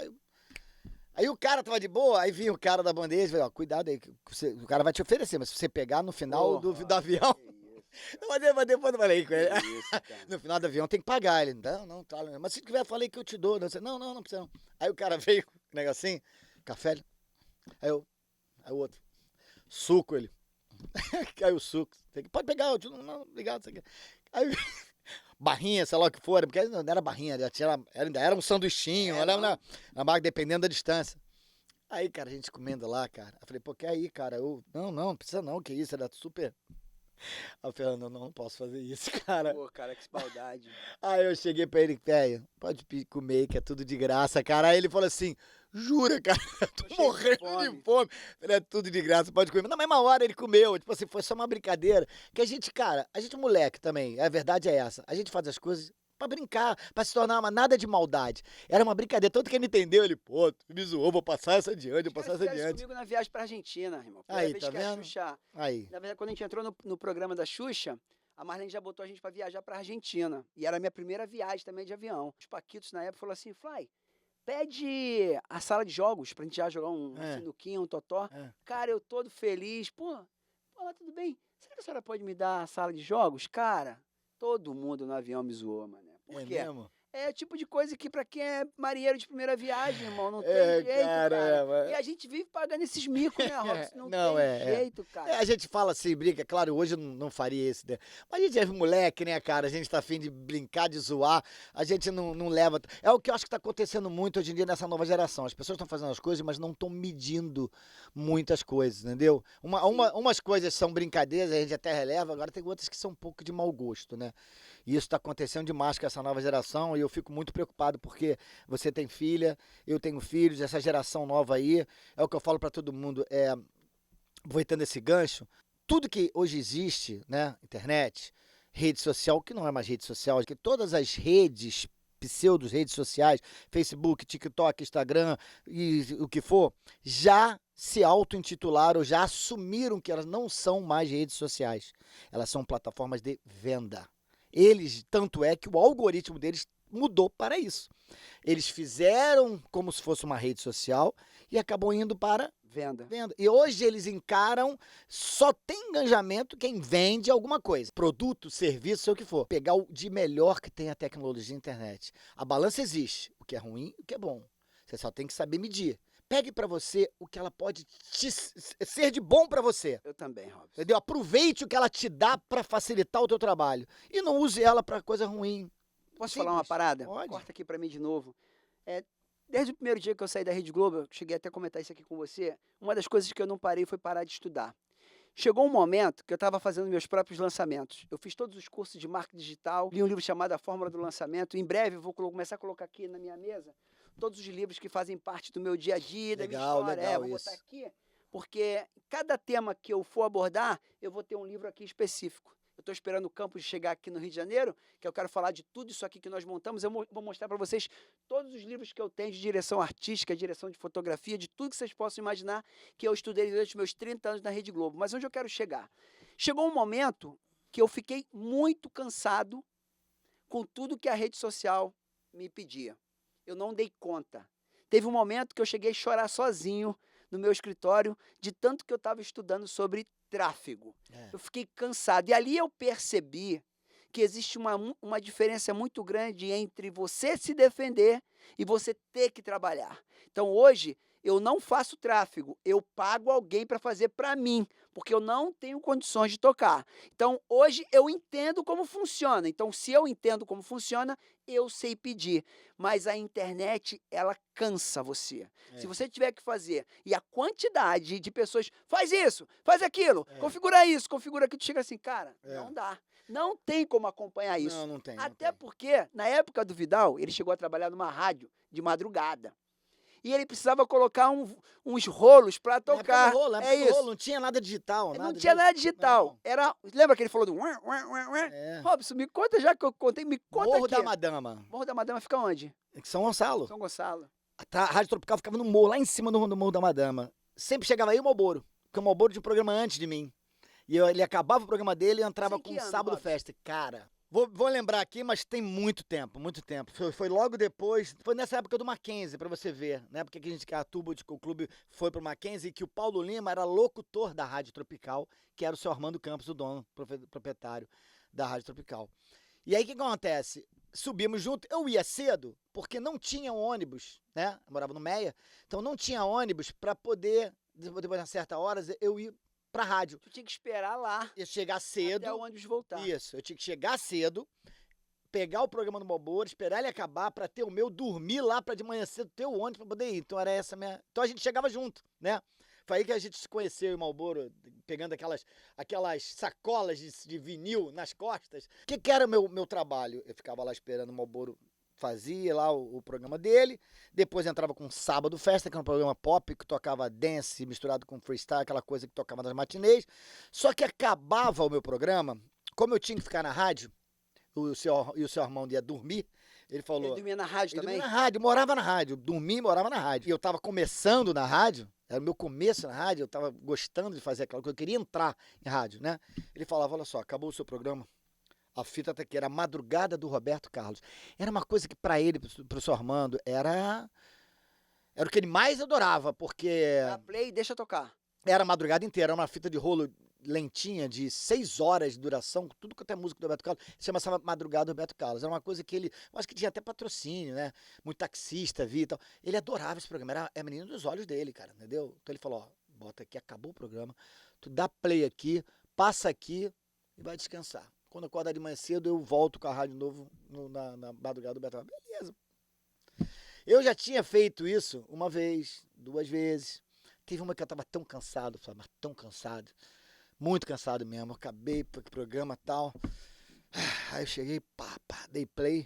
Aí o cara tava de boa, aí vinha o cara da bandeja, falei, ó, cuidado aí, que o cara vai te oferecer, mas se você pegar no final do avião... Mas depois eu falei com ele. No final do avião tem que pagar. Ele, não, tá. Mas se tiver, falei que eu te dou. Não precisa não. Aí o cara veio, negocinho, café. Aí o outro, suco, ele. Aí o suco. Pode pegar, eu te dou. Não, obrigado. Aí, barrinha, sei lá o que for, porque não era barrinha, ainda era um sanduichinho, era uma barra, dependendo da distância. Aí, cara, a gente comendo lá, cara. Eu falei, pô, que aí, cara? Não precisa não, que isso, era super... Aí o Fernando, não posso fazer isso, cara. Pô, cara, que maldade. Aí eu cheguei pra ele, velho, pode comer, que é tudo de graça, cara. Aí ele falou assim, jura, cara? Eu tô morrendo de fome. Falei, é tudo de graça, pode comer. Mas na mesma hora ele comeu, tipo assim, foi só uma brincadeira. Que a gente, cara, a gente é moleque também, a verdade é essa. A gente faz as coisas pra brincar, pra se tornar nada de maldade. Era uma brincadeira, tanto que ele entendeu, ele, pô, tu me zoou, vou passar essa adiante, vou passar essa adiante. Comigo na viagem pra Argentina, irmão. Aí, vez tá que a vendo? Xuxa, Aí. na verdade, quando a gente entrou no programa da Xuxa, a Marlene já botou a gente pra viajar pra Argentina. E era a minha primeira viagem também de avião. Os Paquitos, na época, falaram assim, Fly, pede a sala de jogos pra gente já jogar um sinuquinho, um totó. Cara, eu todo feliz. Pô, mas tudo bem. Será que a senhora pode me dar a sala de jogos? Cara, todo mundo no avião me zoou, mano. Por quê? Mesmo? É o tipo de coisa que pra quem é marinheiro de primeira viagem, irmão, não tem jeito, cara. E a gente vive pagando esses micos, né, Robson? Não, tem jeito, cara. A gente fala assim, brinca, claro, hoje eu não faria isso, né? Mas a gente é moleque, né, cara? A gente tá afim de brincar, de zoar, a gente não leva... É o que eu acho que tá acontecendo muito hoje em dia nessa nova geração. As pessoas estão fazendo as coisas, mas não estão medindo muitas coisas, entendeu? Umas coisas são brincadeiras, a gente até releva, agora tem outras que são um pouco de mau gosto, né? E isso tá acontecendo demais com essa nova geração e eu fico muito preocupado porque você tem filha, eu tenho filhos, essa geração nova aí, é o que eu falo para todo mundo, aproveitando esse gancho, tudo que hoje existe, né, internet, rede social, que não é mais rede social, que todas as redes, pseudos redes sociais, Facebook, TikTok, Instagram e o que for, já se auto-intitularam, já assumiram que elas não são mais redes sociais, elas são plataformas de venda. Eles, tanto é que o algoritmo deles mudou para isso. Eles fizeram como se fosse uma rede social e acabou indo para venda. E hoje eles encaram, só tem engajamento quem vende alguma coisa. Produto, serviço, sei o que for. Pegar o de melhor que tem a tecnologia e a internet. A balança existe, o que é ruim e o que é bom. Você só tem que saber medir. Pegue para você o que ela pode ser de bom para você. Eu também, Robson. Entendeu? Aproveite o que ela te dá para facilitar o teu trabalho. E não use ela para coisa ruim. Posso falar uma parada? Pode. Corta aqui para mim de novo. Desde o primeiro dia que eu saí da Rede Globo, eu cheguei até a comentar isso aqui com você, uma das coisas que eu não parei foi parar de estudar. Chegou um momento que eu estava fazendo meus próprios lançamentos. Eu fiz todos os cursos de marketing digital, li um livro chamado A Fórmula do Lançamento. Em breve eu vou começar a colocar aqui na minha mesa todos os livros que fazem parte do meu dia a dia, da minha história. Legal, vou isso. botar aqui, porque cada tema que eu for abordar, eu vou ter um livro aqui específico. Eu estou esperando o campus chegar aqui no Rio de Janeiro, que eu quero falar de tudo isso aqui que nós montamos. Eu vou mostrar para vocês todos os livros que eu tenho de direção artística, direção de fotografia, de tudo que vocês possam imaginar que eu estudei durante os meus 30 anos na Rede Globo. Mas onde eu quero chegar? Chegou um momento que eu fiquei muito cansado com tudo que a rede social me pedia. Eu não dei conta. Teve um momento que eu cheguei a chorar sozinho no meu escritório, de tanto que eu estava estudando sobre tráfego. É. Eu fiquei cansado. E ali eu percebi que existe uma diferença muito grande entre você se defender e você ter que trabalhar. Então hoje eu não faço tráfego, eu pago alguém para fazer para mim, porque eu não tenho condições de tocar. Então hoje eu entendo como funciona. Então se eu entendo como funciona, eu sei pedir. Mas a internet, ela cansa você. É. Se você tiver que fazer, e a quantidade de pessoas, faz isso, faz aquilo, É. configura isso, configura aquilo, tu chega assim, cara, É. não dá. Não tem como acompanhar isso. Não, não tem. não Até tem. porque, na época do Vidal, ele chegou a trabalhar numa rádio de madrugada. E ele precisava colocar uns rolos para Na época tocar. do rolo, na É época do isso. rolo, não tinha nada digital. Não nada tinha disso. nada digital. Não. Era, lembra que ele falou do... ué, ué, ué, ué? É. Robson, me conta já que eu contei, me conta Morro aqui. da Madama, Morro da Madama fica onde? em São Gonçalo. São Gonçalo. A Rádio Tropical ficava no morro, lá em cima do Morro da Madama. Sempre chegava aí o Malboro, porque o Malboro tinha um programa antes de mim. E ele acabava o programa dele e entrava Sei com que um ano, Sábado Robson? Festa. Cara, vou lembrar aqui, mas tem muito tempo, muito tempo. Foi logo depois, foi nessa época do Mackenzie, pra você ver, né? Porque que a Turbo o clube foi pro Mackenzie e que o Paulo Lima era locutor da Rádio Tropical, que era o seu Armando Campos, o dono, proprietário da Rádio Tropical. E aí o que acontece? Subimos junto, eu ia cedo, porque não tinha ônibus, né? Eu morava no Meia, então não tinha ônibus pra poder, depois de certas horas, eu ir pra rádio. Tu tinha que esperar lá Ia chegar cedo. até o ônibus voltar. Isso, eu tinha que chegar cedo, pegar o programa do Malboro, esperar ele acabar pra ter o meu, dormir lá pra de manhã cedo ter o ônibus pra poder ir. Então era essa a minha. Então a gente chegava junto, né? Foi aí que a gente se conheceu em Malboro, pegando aquelas sacolas de vinil nas costas. O que era o meu trabalho? Eu ficava lá esperando o Malboro fazia lá o programa dele, depois entrava com Sábado Festa, que era um programa pop, que tocava dance misturado com freestyle, aquela coisa que tocava nas matinês. Só que acabava o meu programa, como eu tinha que ficar na rádio, o seu irmão ia dormir, ele falou... Ele dormia na rádio Ele também? dormia na rádio, morava na rádio, dormia e morava na rádio. E eu tava começando na rádio, era o meu começo na rádio, eu tava gostando de fazer aquela coisa, eu queria entrar em rádio, né? Ele falava, olha só, acabou o seu programa, a fita até que era a madrugada do Roberto Carlos. Era uma coisa que pra ele, pro seu Armando, era o que ele mais adorava, porque Dá play e deixa tocar. era a madrugada inteira, era uma fita de rolo lentinha de 6 horas de duração, tudo quanto é música do Roberto Carlos, se chamava Madrugada do Roberto Carlos. Era uma coisa que ele, eu acho que tinha até patrocínio, né? Muito taxista via e tal. Ele adorava esse programa, era a menina dos olhos dele, cara, entendeu? Então ele falou, ó, bota aqui, acabou o programa, tu dá play aqui, passa aqui e vai descansar. Quando eu acordar de manhã cedo, eu volto com a rádio novo na madrugada do Roberto Carlos. Beleza. Eu já tinha feito isso uma vez, 2 vezes. Teve uma que eu tava tão cansado, mas tão cansado. Muito cansado mesmo. Eu acabei o programa e tal. Aí eu cheguei, dei play.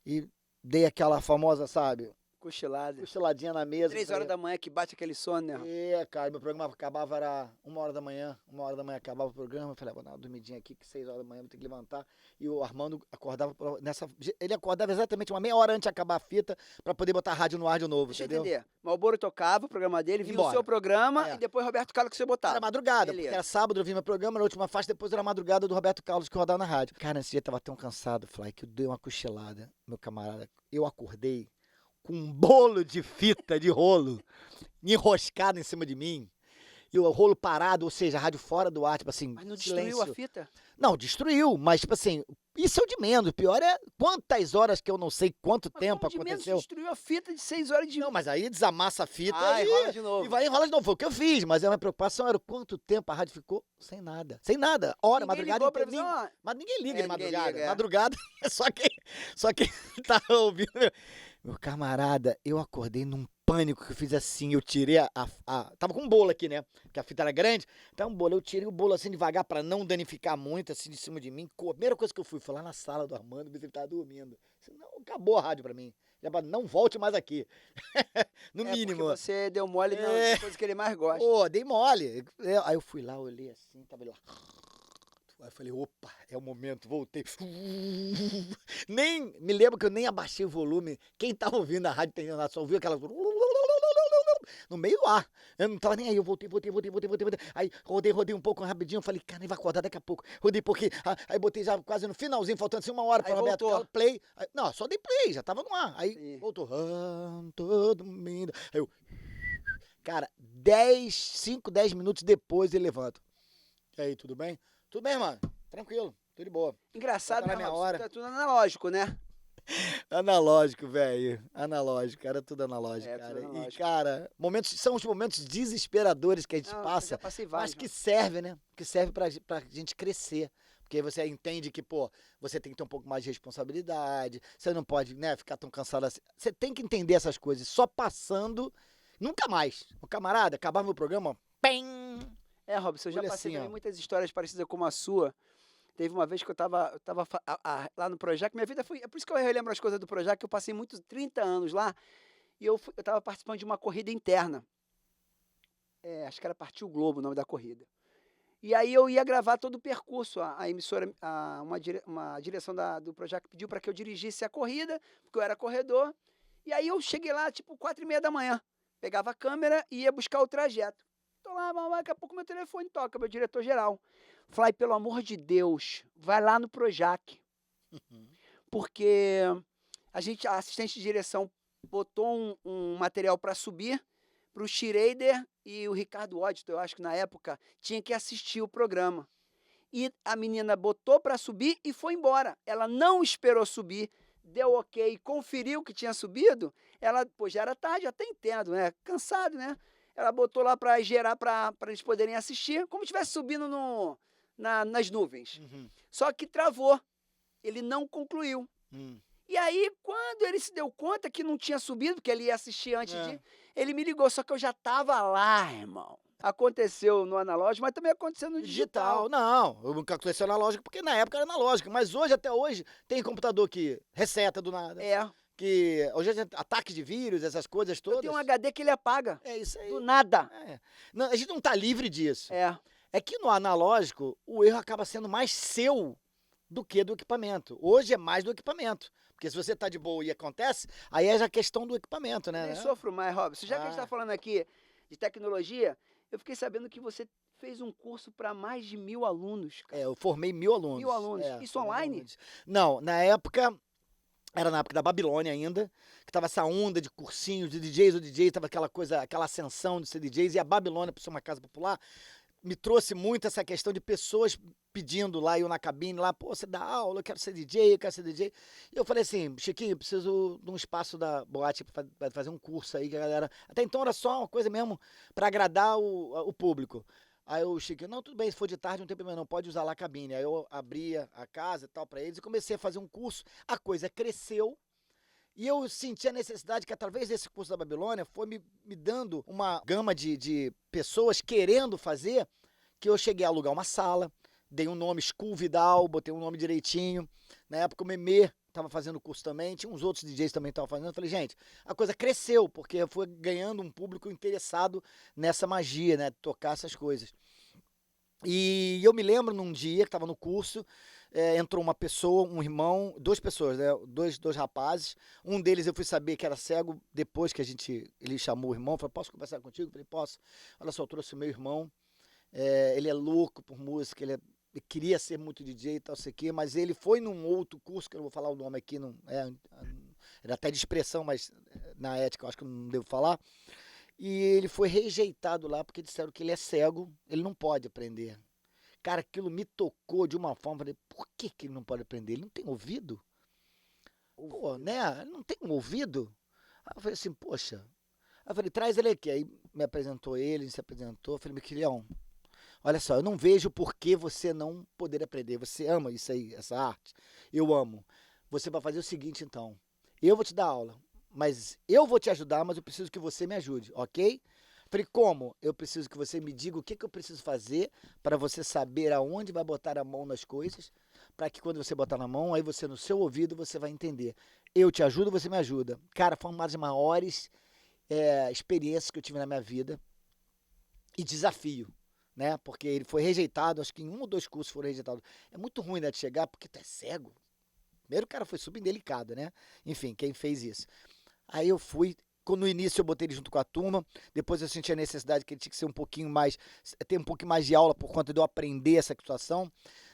E dei aquela famosa, sabe? Cochilada. Cochiladinha na mesa. 3 horas da manhã que bate aquele sono, né? Cara, meu programa acabava, era 1h da manhã. 1h da manhã acabava o programa. Eu falei, vou dar uma dormidinha aqui, que 6 horas da manhã vou ter que levantar. E o Armando acordava ele acordava exatamente uma meia hora antes de acabar a fita pra poder botar a rádio no ar de novo, Deixa eu entendeu? entender. Malboro tocava o programa dele, viu o Embora. seu programa É. e depois Roberto Carlos que você botava. Era madrugada, Beleza. porque era sábado, eu vi meu programa, na última faixa, depois era a madrugada do Roberto Carlos que rodava na rádio. Cara, esse dia eu tava tão cansado, Fly, que eu dei uma cochilada, meu camarada. Eu acordei com um bolo de fita de rolo enroscado em cima de mim. E o rolo parado, ou seja, a rádio fora do ar, tipo assim, Mas não destruiu silêncio. a fita? Não, destruiu, mas tipo assim, isso é o de menos. O pior é quantas horas que eu não sei quanto Mas tempo como de menos aconteceu. destruiu a fita de 6 horas de... Não, mas aí desamassa a fita Ah, e, enrola de novo. e vai enrolar de novo. Foi o que eu fiz, mas a minha preocupação era o quanto tempo a rádio ficou sem nada. Sem nada. Hora, Ninguém madrugada ligou pra inteira. avisar, ó, Mas ninguém liga É, de ninguém madrugada. liga, é. Madrugada é só quem tá ouvindo. Meu camarada, eu acordei num pânico que eu fiz assim. Eu tirei tava com um bolo aqui, né? Porque a fita era grande. Então, um bolo. Eu tirei o bolo assim devagar pra não danificar muito, assim, de cima de mim. A primeira coisa que eu fui foi lá na sala do Armando, ver se ele tava dormindo. Senão, acabou a rádio pra mim. Já falei, não volte mais aqui. No é mínimo. porque você deu mole É. na coisa que ele mais gosta. Pô, dei mole. Aí eu fui lá, olhei assim, tava ele lá. Aí eu falei, opa, é o momento, voltei. Nem, me lembro que eu nem abaixei o volume. Quem tava ouvindo a rádio só ouviu aquela... no meio lá. Eu não tava nem aí, eu voltei. Aí rodei um pouco rapidinho, falei, cara, nem vai acordar daqui a pouco. Rodei um pouquinho, aí botei já quase no finalzinho, faltando assim 1 hora pra Aí Roberto voltou. Carlos, play. Aí, não, só dei play, já tava no ar. Aí Sim. voltou, todo mundo. Aí eu, cara, 5, 10 minutos depois ele levanta. E aí, tudo bem? Tudo bem, mano, tranquilo, tudo de boa. Engraçado, Tá na né, minha Robson? hora. Tá tudo analógico, né? Analógico, velho. Analógico, era tudo analógico, É, cara. tudo analógico. E, cara, são os momentos desesperadores que a gente Não, eu passa, já passei vários. mas que serve, né? Que serve pra gente crescer. Porque aí você entende que, pô, você tem que ter um pouco mais de responsabilidade, você não pode, né, ficar tão cansado assim. Você tem que entender essas coisas. Só passando, nunca mais. O camarada, acabava meu programa, pem! Robson, eu já Olha passei assim, também ó. muitas histórias parecidas com a sua. Teve uma vez que eu tava lá no Projac, minha vida foi. É por isso que eu relembro as coisas do Projac, que eu passei 30 anos lá, e eu tava participando de uma corrida interna. Acho que era Partiu Globo o nome da corrida. E aí eu ia gravar todo o percurso. A emissora, uma direção do Projac pediu para que eu dirigisse a corrida, porque eu era corredor. E aí eu cheguei lá, tipo, 4h30 da manhã. Pegava a câmera e ia buscar o trajeto. Tô lá, daqui a pouco meu telefone toca, meu diretor-geral. Falei, pelo amor de Deus, vai lá no Projac. Porque a assistente de direção botou um material para subir, para o Schrader e o Ricardo Odito, eu acho que na época, tinha que assistir o programa. E a menina botou para subir e foi embora. Ela não esperou subir, deu ok, conferiu que tinha subido. Ela, pô, já era tarde, até entendo, né? Cansado, né? Ela botou lá para gerar para eles poderem assistir, como se estivesse subindo nas nuvens. Só que travou. Ele não concluiu. E aí, quando ele se deu conta que não tinha subido, porque ele ia assistir antes ele me ligou, só que eu já tava lá, irmão. Aconteceu no analógico, mas também aconteceu no digital. Não, nunca aconteceu analógico, porque na época era analógico, mas hoje, até hoje, tem computador que reseta do nada. Que hoje é ataque de vírus, essas coisas todas. Tem um HD que ele apaga. É isso aí. Do nada. Não, a gente não tá livre disso. É que no analógico, o erro acaba sendo mais seu do que do equipamento. Hoje é mais do equipamento. Porque se você tá de boa e acontece, aí é já questão do equipamento, né? Nem sofro mais, Robson. Já que a gente tá falando aqui de tecnologia, eu fiquei sabendo que você fez um curso para mais de 1.000 alunos, cara. Eu formei 1.000 alunos. 1.000 alunos. Isso online? Não, na época... Era na época da Babilônia ainda, que tava essa onda de cursinhos de DJs, o DJ tava aquela coisa, aquela ascensão de ser DJs, e a Babilônia, por ser uma casa popular, me trouxe muito essa questão de pessoas pedindo lá, eu na cabine lá, pô, você dá aula, eu quero ser DJ, eu quero ser DJ. E eu falei assim, Chiquinho, eu preciso de um espaço da boate pra fazer um curso aí, que a galera... Até então era só uma coisa mesmo pra agradar o público. Aí o Chiquinho, não, tudo bem, se for de tarde não tem problema não, pode usar lá a cabine. Aí eu abria a casa e tal pra eles e comecei a fazer um curso, a coisa cresceu. E eu senti a necessidade que, através desse curso da Babilônia, foi me dando uma gama de pessoas querendo fazer, que eu cheguei a alugar uma sala, dei um nome School Vidal, botei um nome direitinho. Na época o Memê estava fazendo o curso também, tinha uns outros DJs também que estavam fazendo. Eu falei, gente, a coisa cresceu, porque eu fui ganhando um público interessado nessa magia, né, de tocar essas coisas. E eu me lembro num dia que estava no curso, entrou uma pessoa, um irmão, 2 pessoas, né? Dois rapazes. Um deles eu fui saber que era cego depois que ele chamou o irmão. Falei, posso conversar contigo? Eu falei, posso. Olha só, eu trouxe o meu irmão. Ele é louco por música, ele queria ser muito DJ e tal, sei o quê, mas ele foi num outro curso, que eu não vou falar o nome aqui, era até de expressão, mas na ética eu acho que eu não devo falar. E ele foi rejeitado lá porque disseram que ele é cego, ele não pode aprender. Cara, aquilo me tocou de uma forma, falei, por que ele não pode aprender? Ele não tem ouvido? Pô, né? Ele não tem um ouvido? Aí eu falei assim, poxa. Aí eu falei, traz ele aqui. Aí me apresentou ele se apresentou. Eu falei, meu querião, olha só, eu não vejo por que você não poder aprender. Você ama isso aí, essa arte? Eu amo. Você vai fazer o seguinte, então. Eu vou te dar aula, mas eu vou te ajudar, mas eu preciso que você me ajude, ok? Falei, como? Eu preciso que você me diga o que eu preciso fazer para você saber aonde vai botar a mão nas coisas, para que quando você botar na mão, aí você no seu ouvido você vai entender. Eu te ajudo, você me ajuda. Cara, foi uma das maiores experiências que eu tive na minha vida e desafio, né? Porque ele foi rejeitado, acho que em 1 ou 2 cursos foram rejeitados. É muito ruim, né, de chegar porque tu é cego. Primeiro o cara foi super indelicado, né? Enfim, quem fez isso. Aí eu fui, no início eu botei ele junto com a turma, depois eu senti a necessidade que ele tinha que ser um pouquinho mais, ter um pouquinho mais de aula por conta de eu aprender essa situação.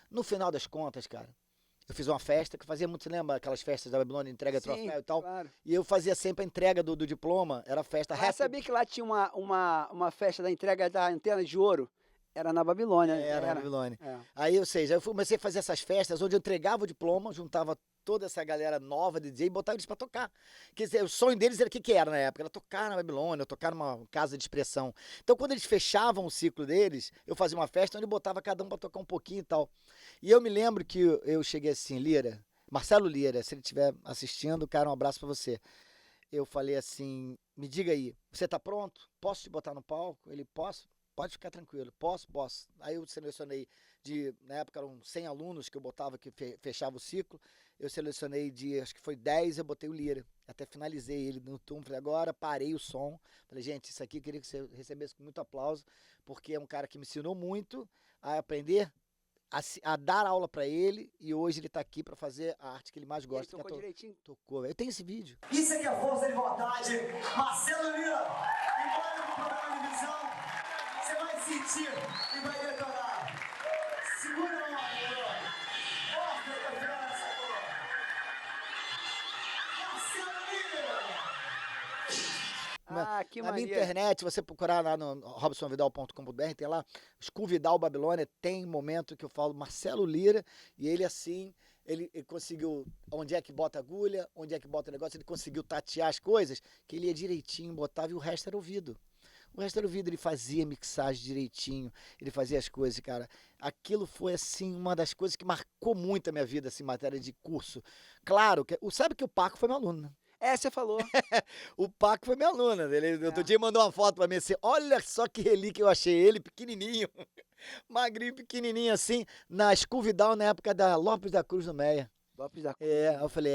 No final das contas, cara, eu fiz uma festa, que fazia muito, você lembra aquelas festas da Babilônia, entrega Sim, troféu e tal? claro. E eu fazia sempre a entrega do diploma, era festa Ah, sabia que lá tinha uma festa da entrega da antena de ouro? Era na Babilônia. Era na Babilônia. É. Aí, ou seja, eu comecei a fazer essas festas onde eu entregava o diploma, juntava toda essa galera nova de DJ e botava eles pra tocar. Quer dizer, o sonho deles era o que era na época? Era tocar na Babilônia, tocar numa casa de expressão. Então, quando eles fechavam o ciclo deles, eu fazia uma festa onde eu botava cada um pra tocar um pouquinho e tal. E eu me lembro que eu cheguei assim, Lira, Marcelo Lira, se ele estiver assistindo, cara, um abraço pra você. Eu falei assim, me diga aí, você tá pronto? Posso te botar no palco? Ele, posso? Pode ficar tranquilo, posso. Aí eu selecionei na época eram 100 alunos que eu botava, que fechava o ciclo. Eu selecionei acho que foi 10, eu botei o Lira. Até finalizei ele no turno, falei, agora parei o som. Falei, gente, isso aqui eu queria que você recebesse com muito aplauso, porque é um cara que me ensinou muito a aprender, a dar aula pra ele, e hoje ele tá aqui pra fazer a arte que ele mais gosta. Ele tocou direitinho? Tocou, eu tenho esse vídeo. Isso aqui é força de vontade. Marcelo Lira, embora no programa de visão, você vai sentir e vai detonar. Segura a mão, amor. Mostra a confiança, amor. Marcelo Lira. Ah, que Na minha maneiro. internet, você procurar lá no robsonvidal.com.br, tem lá, Schoolvidal Babilônia, tem momento que eu falo Marcelo Lira, e ele assim, ele conseguiu, onde é que bota a agulha, onde é que bota o negócio, ele conseguiu tatear as coisas, que ele ia direitinho, botava, e o resto era ouvido. O resto era ouvido, ele fazia mixagem direitinho, ele fazia as coisas, cara. Aquilo foi, assim, uma das coisas que marcou muito a minha vida, assim, em matéria de curso. Claro, sabe que o Paco foi meu aluno, né? É, você falou. O Paco foi meu aluno. Ele outro dia mandou uma foto pra mim assim, olha só que relíquia eu achei ele, pequenininho, magrinho, pequenininho assim, na Schoolvidal, na época da Lopes da Cruz no Meia. Lopes da Cruz. Eu falei,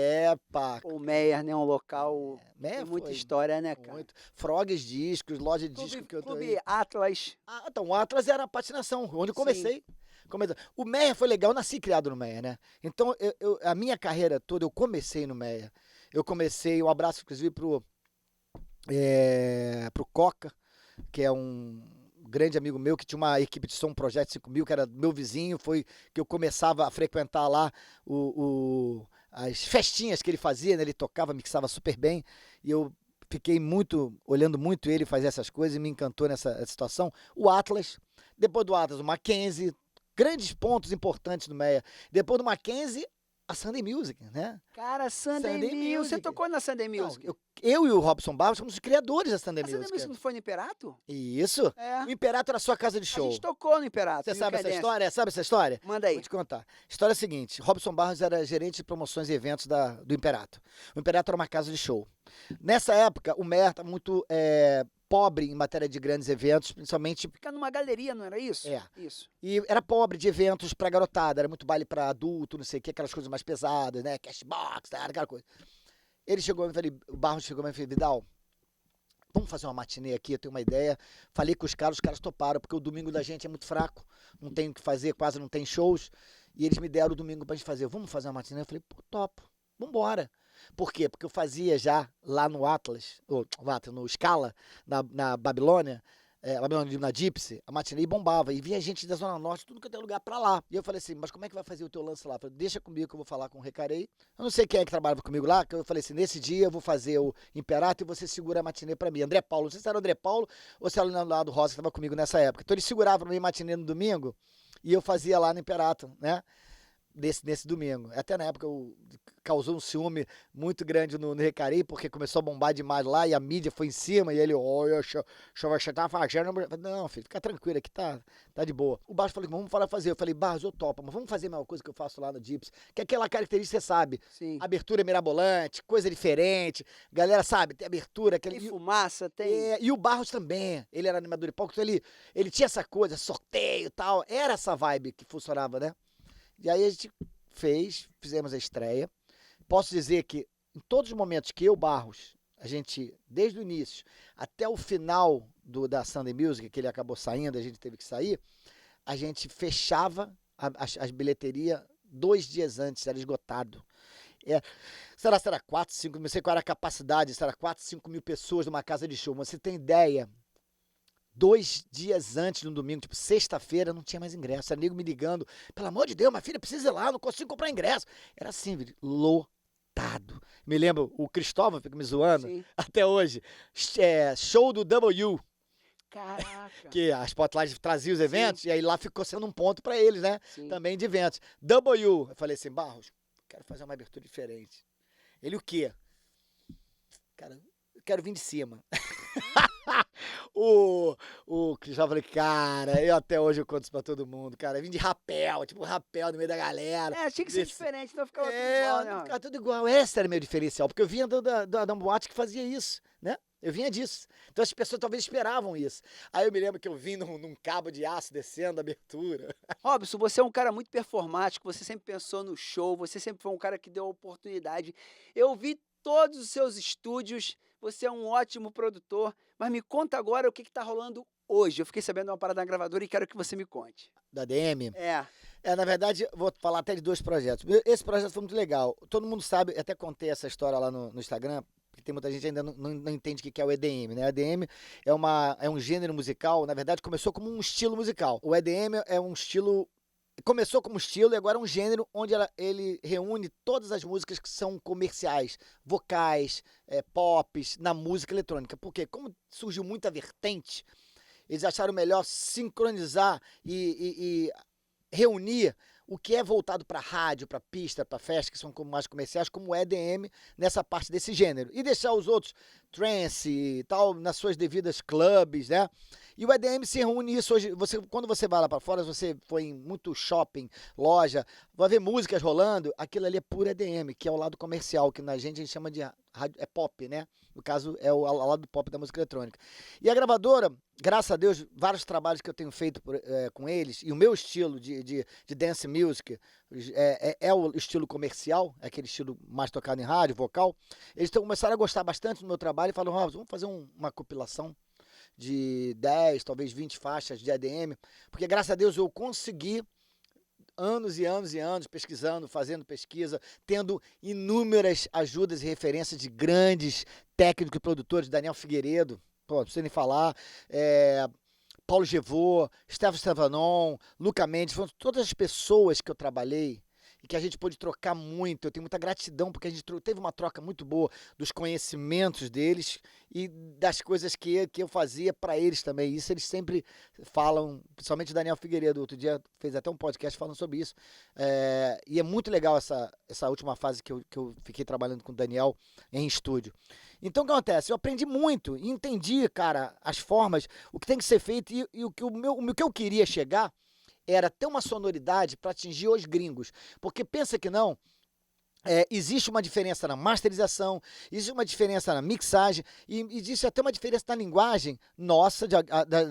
Paco. O Meyer, né? Um local Meia tem muita foi história, né, cara? muito. Frogs Discos, loja de disco que eu tô Clube aí. Atlas. Ah, então, o Atlas era a patinação, onde eu comecei. O Meia foi legal, eu nasci criado no Meia, né? Então, a minha carreira toda, eu comecei no Meia. Eu comecei, um abraço inclusive pro Coca, que é um grande amigo meu, que tinha uma equipe de som, um Projeto 5000, que era meu vizinho, foi que eu começava a frequentar lá as festinhas que ele fazia, né? Ele tocava, mixava super bem, e eu fiquei olhando muito ele fazer essas coisas, e me encantou nessa situação. O Atlas, depois do Atlas, o Mackenzie, grandes pontos importantes do Meia. Depois do Mackenzie, a Sunday Music, né? Cara, Sunday Sunday Music. Você Music. tocou na Sunday Não, Music? eu e o Robson Barros somos os criadores da Sunday A Sunday Music. Music não foi no Imperato? Isso. É. O Imperato era a sua casa de A show. gente tocou no Imperato. Você em sabe essa Cadense. história? Sabe essa história? Manda aí. Vou te contar. A história é a seguinte: Robson Barros era gerente de promoções e eventos do Imperato. O Imperato era uma casa de show. Nessa época, o Meia estava muito pobre em matéria de grandes eventos, principalmente. Fica numa galeria, não era isso? É. Isso. E era pobre de eventos pra garotada, era muito baile pra adulto, não sei o que, aquelas coisas mais pesadas, né? Cashbox, aquela coisa. O Barros chegou e falou, Vidal, vamos fazer uma matinê aqui, eu tenho uma ideia. Falei com os caras toparam, porque o domingo da gente é muito fraco, não tem o que fazer, quase não tem shows. E eles me deram o domingo pra gente fazer, vamos fazer uma matinê? Eu falei, pô, topo, vambora. Por quê? Porque eu fazia já lá no Atlas, no Scala, na Babilônia, na Gypsy, a matinê bombava, e vinha gente da Zona Norte, tudo que eu tenho lugar pra lá. E eu falei assim, mas como é que vai fazer o teu lance lá? Eu falei, deixa comigo que eu vou falar com o Recarei. Eu não sei quem é que trabalhava comigo lá, que eu falei assim, nesse dia eu vou fazer o Imperato e você segura a matinê pra mim. André Paulo, não sei se era o André Paulo ou se era o Leonardo Rosa que tava comigo nessa época. Então ele segurava pra mim matinê no domingo e eu fazia lá no Imperato, né? Nesse domingo. Até na época causou um ciúme muito grande no Recarei, porque começou a bombar demais lá e a mídia foi em cima e ele, olha, você tá fazendo. Não, filho, fica tranquilo, aqui tá de boa. O Barros falou, vamos fazer. Eu falei, Barros, eu topo, mas vamos fazer a mesma coisa que eu faço lá no Gypsy, que é aquela característica, você sabe, Sim. abertura mirabolante, coisa diferente, galera, sabe, tem abertura. Tem fumaça, tem... E o Barros também, ele era animador de palco, então ele tinha essa coisa, sorteio e tal, era essa vibe que funcionava, né? E aí a gente fizemos a estreia. Posso dizer que em todos os momentos que Barros, a gente, desde o início até o final da Sunday Music, que ele acabou saindo, a gente teve que sair, a gente fechava as bilheterias 2 dias antes, era esgotado. Será 4, 5, não sei qual era a capacidade, será 4, 5 mil pessoas numa casa de show. Mas você tem ideia? 2 dias antes, no domingo, tipo, sexta-feira, não tinha mais ingresso. Era nego me ligando, pelo amor de Deus, minha filha precisa ir lá, não consigo comprar ingresso. Era assim, lotado. Me lembro, o Cristóvão fica me zoando Sim. até hoje. Show do W. Caraca. Que a Spotlight trazia os eventos, e aí lá ficou sendo um ponto pra eles, né? Sim. Também de eventos. W. Eu falei assim, Barros, quero fazer uma abertura diferente. Ele, o quê? Cara, eu quero vir de cima. O Cristóvão, falei, cara, eu até hoje eu conto isso pra todo mundo, cara. Eu vim de rapel, tipo rapel no meio da galera. Tinha que ser Desse- diferente, então ficava tudo igual, né? ficava tudo igual. Esse era meu diferencial, porque eu vinha da boate que fazia isso, né? Eu vinha disso. Então as pessoas talvez esperavam isso. Aí eu me lembro que eu vim num cabo de aço descendo a abertura. Robson, você é um cara muito performático, você sempre pensou no show, você sempre foi um cara que deu oportunidade. Eu vi todos os seus estúdios, você é um ótimo produtor, mas me conta agora o que tá rolando hoje. Eu fiquei sabendo de uma parada na gravadora e quero que você me conte. Da DM. É, Na verdade, vou falar até de 2 projetos. Esse projeto foi muito legal. Todo mundo sabe, até contei essa história lá no Instagram, porque tem muita gente que ainda não entende o que é o EDM, né? O EDM é um gênero musical, na verdade começou como um estilo musical. O EDM é um estilo, começou como estilo e agora é um gênero onde ele reúne todas as músicas que são comerciais, vocais, pops, na música eletrônica. Porque como surgiu muita vertente, eles acharam melhor sincronizar e reunir o que é voltado para rádio, para pista, para festa, que são mais comerciais, como o EDM, nessa parte desse gênero. E deixar os outros, trance e tal, nas suas devidas clubes, né? E o EDM se reúne isso hoje. Quando você vai lá para fora, você foi em muito shopping, loja, vai ver músicas rolando, aquilo ali é puro EDM, que é o lado comercial, que a gente chama de rádio, é pop, né? No caso, é o lado pop da música eletrônica. E a gravadora, graças a Deus, vários trabalhos que eu tenho feito com eles, e o meu estilo de dance music é o estilo comercial, é aquele estilo mais tocado em rádio, vocal. Eles começaram a gostar bastante do meu trabalho e falaram, Robson, vamos fazer uma compilação de 10, talvez 20 faixas de EDM, porque graças a Deus eu consegui anos e anos e anos pesquisando, fazendo pesquisa, tendo inúmeras ajudas e referências de grandes técnicos e produtores, Daniel Figueiredo, pô, não precisa nem falar, Paulo Gevô, Stefano Stevanon, Luca Mendes, foram todas as pessoas que eu trabalhei e que a gente pôde trocar muito. Eu tenho muita gratidão porque a gente teve uma troca muito boa dos conhecimentos deles e das coisas que eu fazia para eles também. Isso eles sempre falam, principalmente o Daniel Figueiredo, outro dia fez até um podcast falando sobre isso. E é muito legal essa última fase que eu fiquei trabalhando com o Daniel em estúdio. Então o que acontece? Eu aprendi muito e entendi, cara, as formas, o que tem que ser feito e o que eu queria chegar era ter uma sonoridade para atingir os gringos. Porque pensa que não, existe uma diferença na masterização, existe uma diferença na mixagem e existe até uma diferença na linguagem nossa,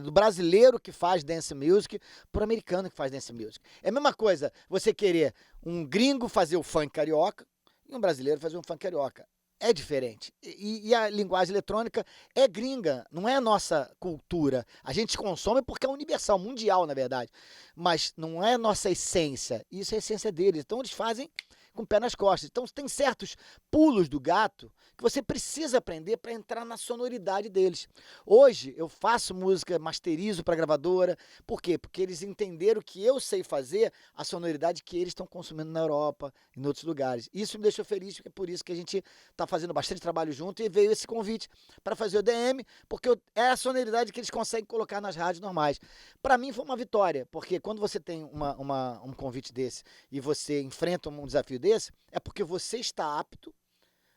do brasileiro que faz dance music pro americano que faz dance music. É a mesma coisa você querer um gringo fazer o funk carioca e um brasileiro fazer um funk carioca. É diferente. E a linguagem eletrônica é gringa, não é a nossa cultura. A gente consome porque é universal, mundial, na verdade. Mas não é a nossa essência. Isso é a essência deles. Então eles fazem com o pé nas costas. Então tem certos pulos do gato que você precisa aprender para entrar na sonoridade deles. Hoje eu faço música, masterizo para gravadora. Por quê? Porque eles entenderam que eu sei fazer a sonoridade que eles estão consumindo na Europa e em outros lugares. Isso me deixou feliz, porque é por isso que a gente está fazendo bastante trabalho junto e veio esse convite para fazer o DM, porque é a sonoridade que eles conseguem colocar nas rádios normais. Para mim foi uma vitória, porque quando você tem um convite desse e você enfrenta um desafio desse, é porque você está apto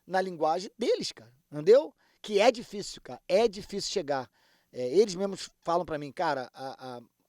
na linguagem deles, cara, entendeu? Que é difícil, cara, é difícil chegar. Eles mesmos falam pra mim, cara,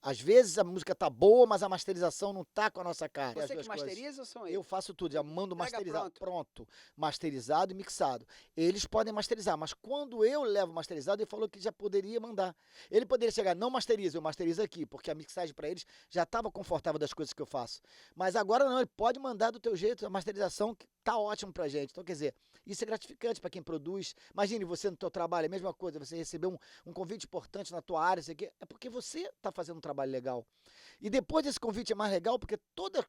às vezes a música tá boa, mas a masterização não tá com a nossa cara. Você que masteriza ou são eles? Eu faço tudo, já mando Entrega masterizado, pronto, masterizado e mixado. Eles podem masterizar, mas quando eu levo masterizado, ele falou que já poderia mandar. Ele poderia chegar, não masteriza, eu masterizo aqui, porque a mixagem para eles já estava confortável das coisas que eu faço. Mas agora não, ele pode mandar do teu jeito, a masterização que tá ótimo pra gente. Então, quer dizer, isso é gratificante para quem produz. Imagine você no teu trabalho, a mesma coisa, você recebeu um convite importante na tua área, isso aqui, é porque você tá fazendo um trabalho legal. E depois desse convite é mais legal porque todo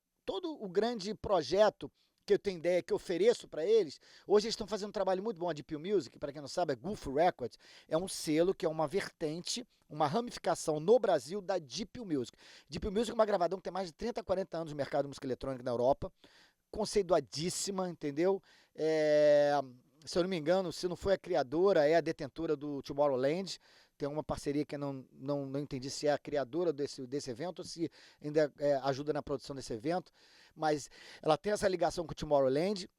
o grande projeto que eu tenho ideia, que eu ofereço para eles, hoje eles estão fazendo um trabalho muito bom. A Deep Music, para quem não sabe, é Goof Records, é um selo que é uma vertente, uma ramificação no Brasil da Deep Music. Deep Music é uma gravadora que tem mais de 30, 40 anos no mercado de música eletrônica na Europa, conceituadíssima, entendeu? Se eu não me engano, se não foi a criadora, é a detentora do Tomorrowland. Tem uma parceria que eu não entendi se é a criadora desse evento ou se ainda ajuda na produção desse evento. Mas ela tem essa ligação com o Tomorrowland.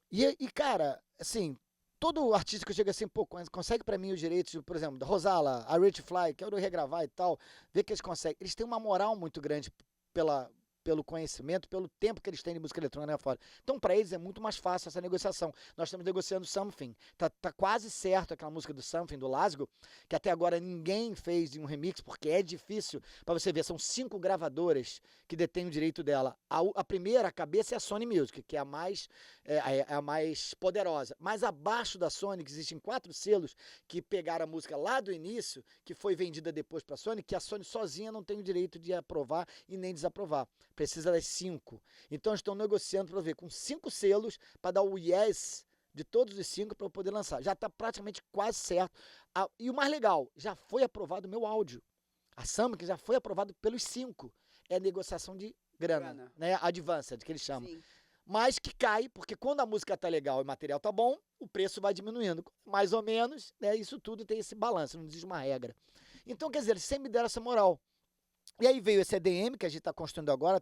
E cara, assim, todo artista que chega assim, pô, consegue pra mim os direitos, por exemplo, da Rosala, a Rich Fly, quero regravar e tal, ver que eles conseguem. Eles têm uma moral muito grande pelo conhecimento, pelo tempo que eles têm de música eletrônica fora. Então, para eles é muito mais fácil essa negociação. Nós estamos negociando Something. Tá quase certo aquela música do Something, do Lasgo, que até agora ninguém fez de um remix, porque é difícil. Para você ver, são 5 gravadoras que detêm o direito dela. A primeira, a cabeça, é a Sony Music, que é a mais poderosa. Mas abaixo da Sony, existem 4 selos que pegaram a música lá do início, que foi vendida depois para a Sony, que a Sony sozinha não tem o direito de aprovar e nem desaprovar. Precisa das 5. Então estão negociando para ver com 5 selos para dar o yes de todos os 5 para eu poder lançar. Já está praticamente quase certo. E o mais legal, já foi aprovado o meu áudio. A Samba, que já foi aprovado pelos 5. É negociação de grana, né? Advanced, que eles chamam. Sim. Mas que cai, porque quando a música tá legal e o material tá bom, o preço vai diminuindo. Mais ou menos, né? Isso tudo tem esse balanço, não existe uma regra. Então, quer dizer, eles sempre me deram essa moral. E aí veio esse EDM que a gente está construindo agora,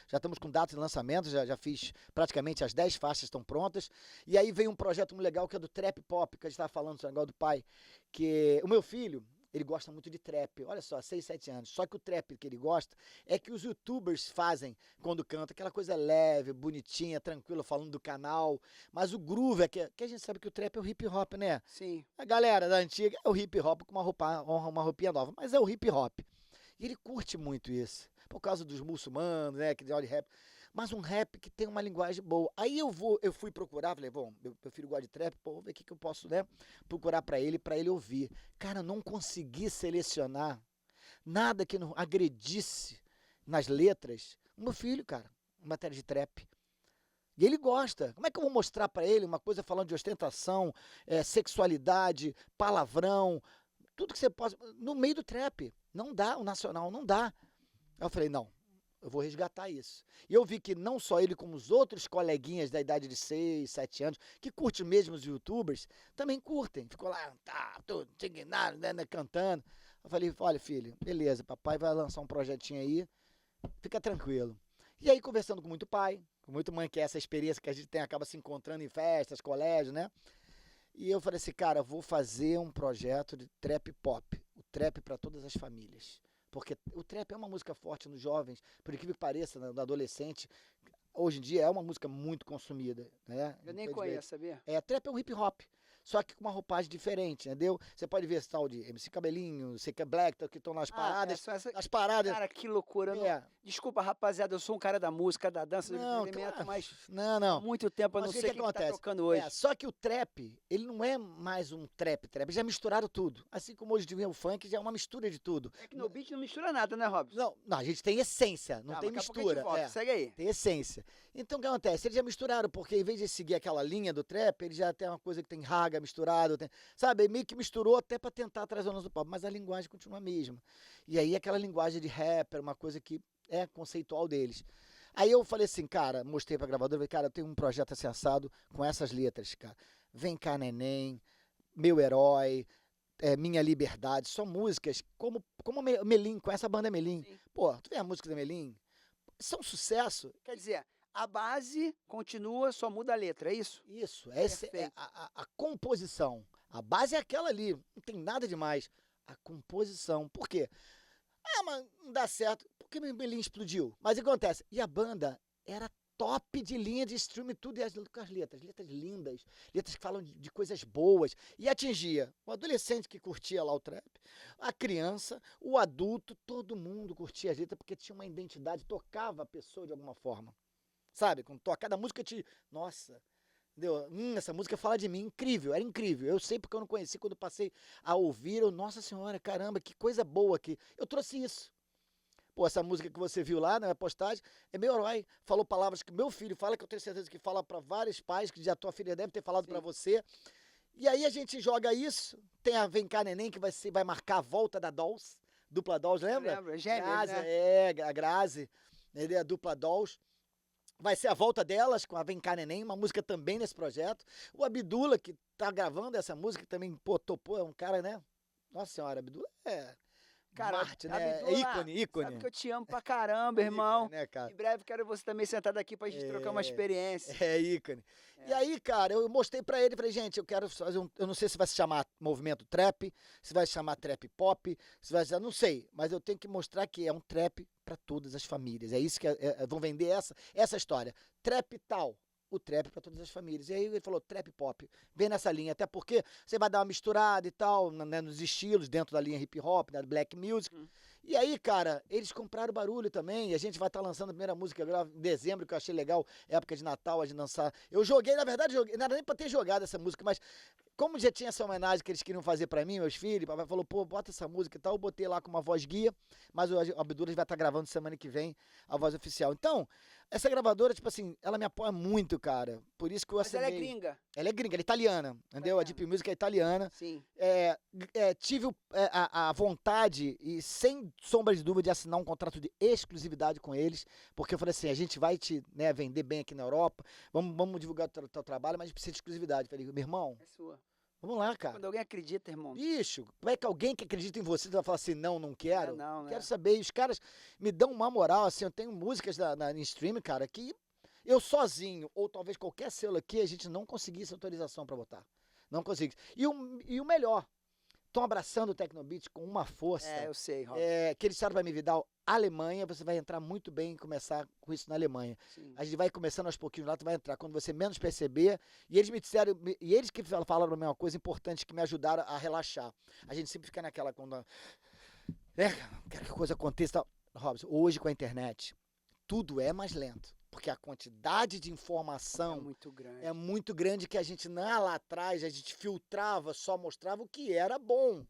já estamos com datas de lançamento, já fiz praticamente as 10 faixas estão prontas. E aí veio um projeto muito legal que é do Trap Pop, que a gente estava falando do negócio do pai, que o meu filho, ele gosta muito de trap, olha só, 6, 7 anos. Só que o trap que ele gosta é que os youtubers fazem quando canta, aquela coisa leve, bonitinha, tranquila, falando do canal. Mas o groove que a gente sabe que o trap é o hip hop, né? Sim. A galera da antiga é o hip hop com uma roupinha nova, mas é o hip hop. E ele curte muito isso, por causa dos muçulmanos, né, que de rap. Mas um rap que tem uma linguagem boa. Aí eu fui procurar, falei, bom, meu filho gosta de trap, pô, vou ver o que eu posso, né, procurar para ele ouvir. Cara, não consegui selecionar nada que não agredisse nas letras o meu filho, cara, em matéria de trap. E ele gosta. Como é que eu vou mostrar para ele uma coisa falando de ostentação, sexualidade, palavrão, tudo que você possa, no meio do trap? Não dá, o nacional não dá. Aí eu falei, não, eu vou resgatar isso. E eu vi que não só ele, como os outros coleguinhas da idade de 6, 7 anos, que curtem mesmo os youtubers, também curtem. Ficou lá, tô indignado, né, cantando. Eu falei, olha, filho, beleza, papai vai lançar um projetinho aí, fica tranquilo. E aí, conversando com muito pai, com muito mãe, que é essa experiência que a gente tem, acaba se encontrando em festas, colégios, né? E eu falei assim, cara, vou fazer um projeto de trap pop, o trap para todas as famílias. Porque o trap é uma música forte nos jovens, por incrível que pareça, no adolescente. Hoje em dia é uma música muito consumida, né? Eu nem conheço, sabia? Trap é um hip hop, só que com uma roupagem diferente, entendeu? Você pode ver esse tal de MC Cabelinho, CK Black, que estão nas paradas. As paradas. Cara, que loucura. Desculpa, rapaziada, eu sou um cara da música, da dança, do entretenimento, claro. mas há muito tempo eu não sei o que acontece. Tá tocando hoje. Só que o trap, ele não é mais um trap, já misturaram tudo. Assim como hoje o funk já é uma mistura de tudo. É que no beat não mistura nada, né, Robson? Não, a gente tem essência, não tem mistura. Segue aí. Tem essência. Então o que acontece? Eles já misturaram, porque em vez de seguir aquela linha do trap, ele já tem uma coisa que tem raga misturado, sabe? Meio que misturou até pra tentar trazer o nosso pop, mas a linguagem continua a mesma. E aí aquela linguagem de rapper, uma coisa que é conceitual deles. Aí eu falei assim, cara, mostrei pra gravadora, falei, cara, eu tenho um projeto assim assado com essas letras, cara. Vem cá, neném, Meu Herói, Minha Liberdade, são músicas como Melim, com essa banda Melim. Sim. Pô, tu vê a música da Melim? São um sucesso. Quer dizer, a base continua, só muda a letra, é isso? Isso, essa é a composição. A base é aquela ali, não tem nada demais. A composição. Por quê? Mas não dá certo. Por que meu Melim explodiu? Mas o que acontece? E a banda era top de linha de streaming, tudo, e as letras lindas, letras que falam de coisas boas, e atingia o adolescente que curtia lá o trap, a criança, o adulto, todo mundo curtia as letras, porque tinha uma identidade, tocava a pessoa de alguma forma, sabe? Quando toca cada música, nossa, entendeu? Essa música fala de mim, incrível, era incrível, eu sei porque eu não conheci, quando passei a ouvir, nossa senhora, caramba, que coisa boa aqui, eu trouxe isso. pô, essa música que você viu lá na postagem é meu herói. Falou palavras que meu filho fala, que eu tenho certeza que fala pra vários pais, que já tua filha deve ter falado Sim. pra você. E aí a gente joga isso, tem a Vem Cá Neném, que vai marcar a volta da Dolls, dupla Dolls, lembra? Lembra? Gêmeas, Grazi, né? a Grazi, ele é a dupla Dolls. Vai ser a volta delas com a Vem Cá Neném, uma música também nesse projeto. O Abdula, que tá gravando essa música, também, pô, topou, é um cara, né? Nossa senhora, Abdula é Cara, Marte, né? Abdula, É ícone. Sabe que eu te amo pra caramba, irmão. Ícone, né, cara? Em breve quero você também sentado aqui pra gente trocar uma experiência. É ícone. E aí, cara, eu mostrei pra ele, falei, gente, eu quero fazer eu não sei se vai se chamar movimento trap, se vai se chamar trap pop, se vai se não sei, mas eu tenho que mostrar que é um trap pra todas as famílias. É isso que vão vender essa história. Trap tal. O trap pra todas as famílias. E aí ele falou, trap pop, vem nessa linha, até porque você vai dar uma misturada e tal, né, nos estilos, dentro da linha hip hop, da black music. E aí, cara, eles compraram barulho também, e a gente vai estar lançando a primeira música agora em dezembro, que eu achei legal, época de Natal, a gente lançar. Eu joguei, na verdade, não era nem pra ter jogado essa música, mas como já tinha essa homenagem que eles queriam fazer pra mim, meus filhos, papai falou, pô, bota essa música e tal, eu botei lá com uma voz guia, mas o Abdul vai estar gravando semana que vem a voz oficial. Então, essa gravadora, tipo assim, ela me apoia muito, cara, por isso que eu Mas ela é assinei. gringa. Ela é gringa, ela é italiana, entendeu? A Deep Music é italiana. Sim. Tive a vontade e sem sombra de dúvida de assinar um contrato de exclusividade com eles, porque eu falei assim, a gente vai te vender bem aqui na Europa, vamos divulgar o teu trabalho, mas a gente precisa de exclusividade. Eu falei, meu irmão, É sua. vamos lá, cara. Quando alguém acredita, irmão. Bicho, como é que alguém que acredita em você vai falar assim, não quero? Não, né? Quero saber. E os caras me dão uma moral, assim, eu tenho músicas em stream, cara, que eu sozinho, ou talvez qualquer selo aqui, a gente não conseguisse autorização pra botar. Não conseguisse. E o melhor, estão abraçando o Tecnobeat com uma força. Eu sei, Rob. Que eles disseram pra mim, Vidal, Alemanha, você vai entrar muito bem em começar com isso na Alemanha. Sim. A gente vai começando aos pouquinhos lá, tu vai entrar quando você menos perceber. E eles me disseram, e eles que falaram pra mim uma coisa importante que me ajudaram a relaxar. A gente sempre fica naquela quando quero que a coisa aconteça. Tal. Robson, hoje com a internet, tudo é mais lento. Porque a quantidade de informação É muito grande. muito grande que a gente lá atrás, a gente filtrava, só mostrava o que era bom.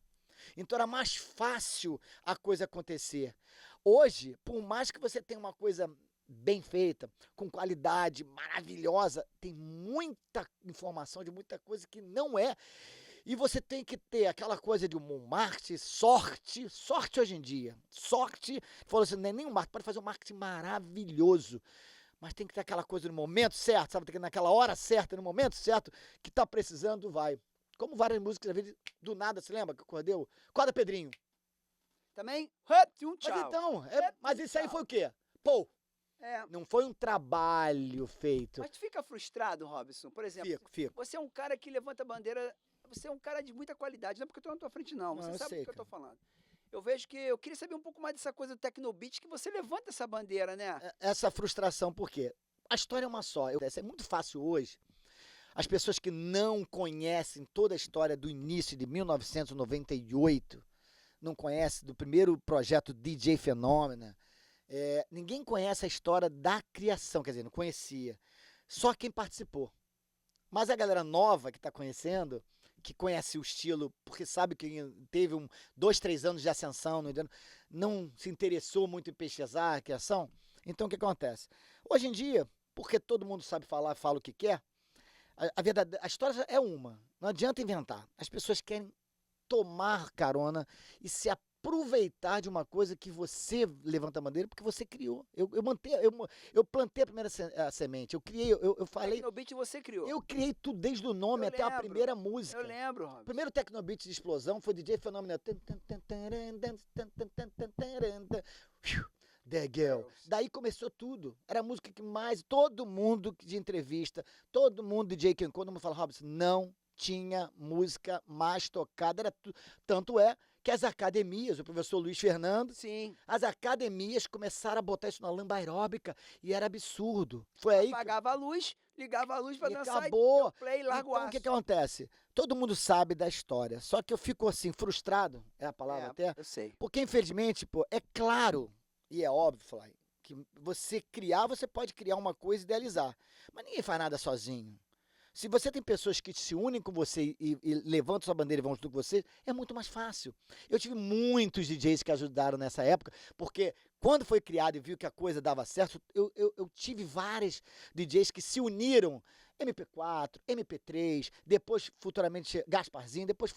Então era mais fácil a coisa acontecer. Hoje, por mais que você tenha uma coisa bem feita, com qualidade maravilhosa, tem muita informação de muita coisa que não é. E você tem que ter aquela coisa de um marketing, sorte hoje em dia. Sorte, falou assim, não é nem um marketing, pode fazer um marketing maravilhoso. Mas tem que ter aquela coisa no momento certo, sabe? Tem que naquela hora certa, no momento certo, que tá precisando, vai. Como várias músicas, às vezes, do nada, se lembra que acordeu? Acorda, Pedrinho. Também, tchau. Mas então, mas isso aí foi o quê? Pô, não foi um trabalho feito. Mas tu fica frustrado, Robson? Por exemplo, Fico. você é um cara que levanta a bandeira, você é um cara de muita qualidade, não é porque eu tô na tua frente, não. Você Não, eu sabe sei, do que eu tô cara. falando. Eu vejo que eu queria saber um pouco mais dessa coisa do Tecnobeat, que você levanta essa bandeira, né? Essa frustração, por quê? A história é uma só. É muito fácil hoje. As pessoas que não conhecem toda a história do início de 1998, não conhecem do primeiro projeto DJ Fenômeno, ninguém conhece a história da criação, quer dizer, não conhecia. Só quem participou. Mas a galera nova que está conhecendo, que conhece o estilo, porque sabe que teve 2, 3 anos de ascensão, não se interessou muito em pesquisar a criação. Então o que acontece? Hoje em dia, porque todo mundo sabe falar, fala o que quer, a história é uma. Não adianta inventar. As pessoas querem tomar carona e se aproveitar de uma coisa que você levanta a bandeira porque você criou. Eu plantei a primeira semente. Eu criei, eu falei. Tecnobeat você criou. Eu criei tudo desde o nome até a primeira música. Eu lembro, Robson. O primeiro Tecnobeat de explosão foi DJ Fenômeno. The Girl. Daí começou tudo. Era a música que mais todo mundo de entrevista, todo mundo DJ Ken, quando mundo fala, Robson, não tinha música mais tocada. Tanto é que as academias, o professor Luiz Fernando, Sim. as academias começaram a botar isso na lamba aeróbica e era absurdo. Foi aí Apagava a luz, ligava a luz pra e dançar acabou. e play, larga o Então o aço. que acontece? Todo mundo sabe da história, só que eu fico assim frustrado, é a palavra até, Eu sei. porque infelizmente, pô, é claro e é óbvio, Fly, que você pode criar uma coisa e idealizar, mas ninguém faz nada sozinho. Se você tem pessoas que se unem com você e levantam sua bandeira e vão junto com você, é muito mais fácil. Eu tive muitos DJs que ajudaram nessa época, porque quando foi criado e viu que a coisa dava certo, eu tive vários DJs que se uniram. MP4, MP3, depois futuramente Gasparzinho, depois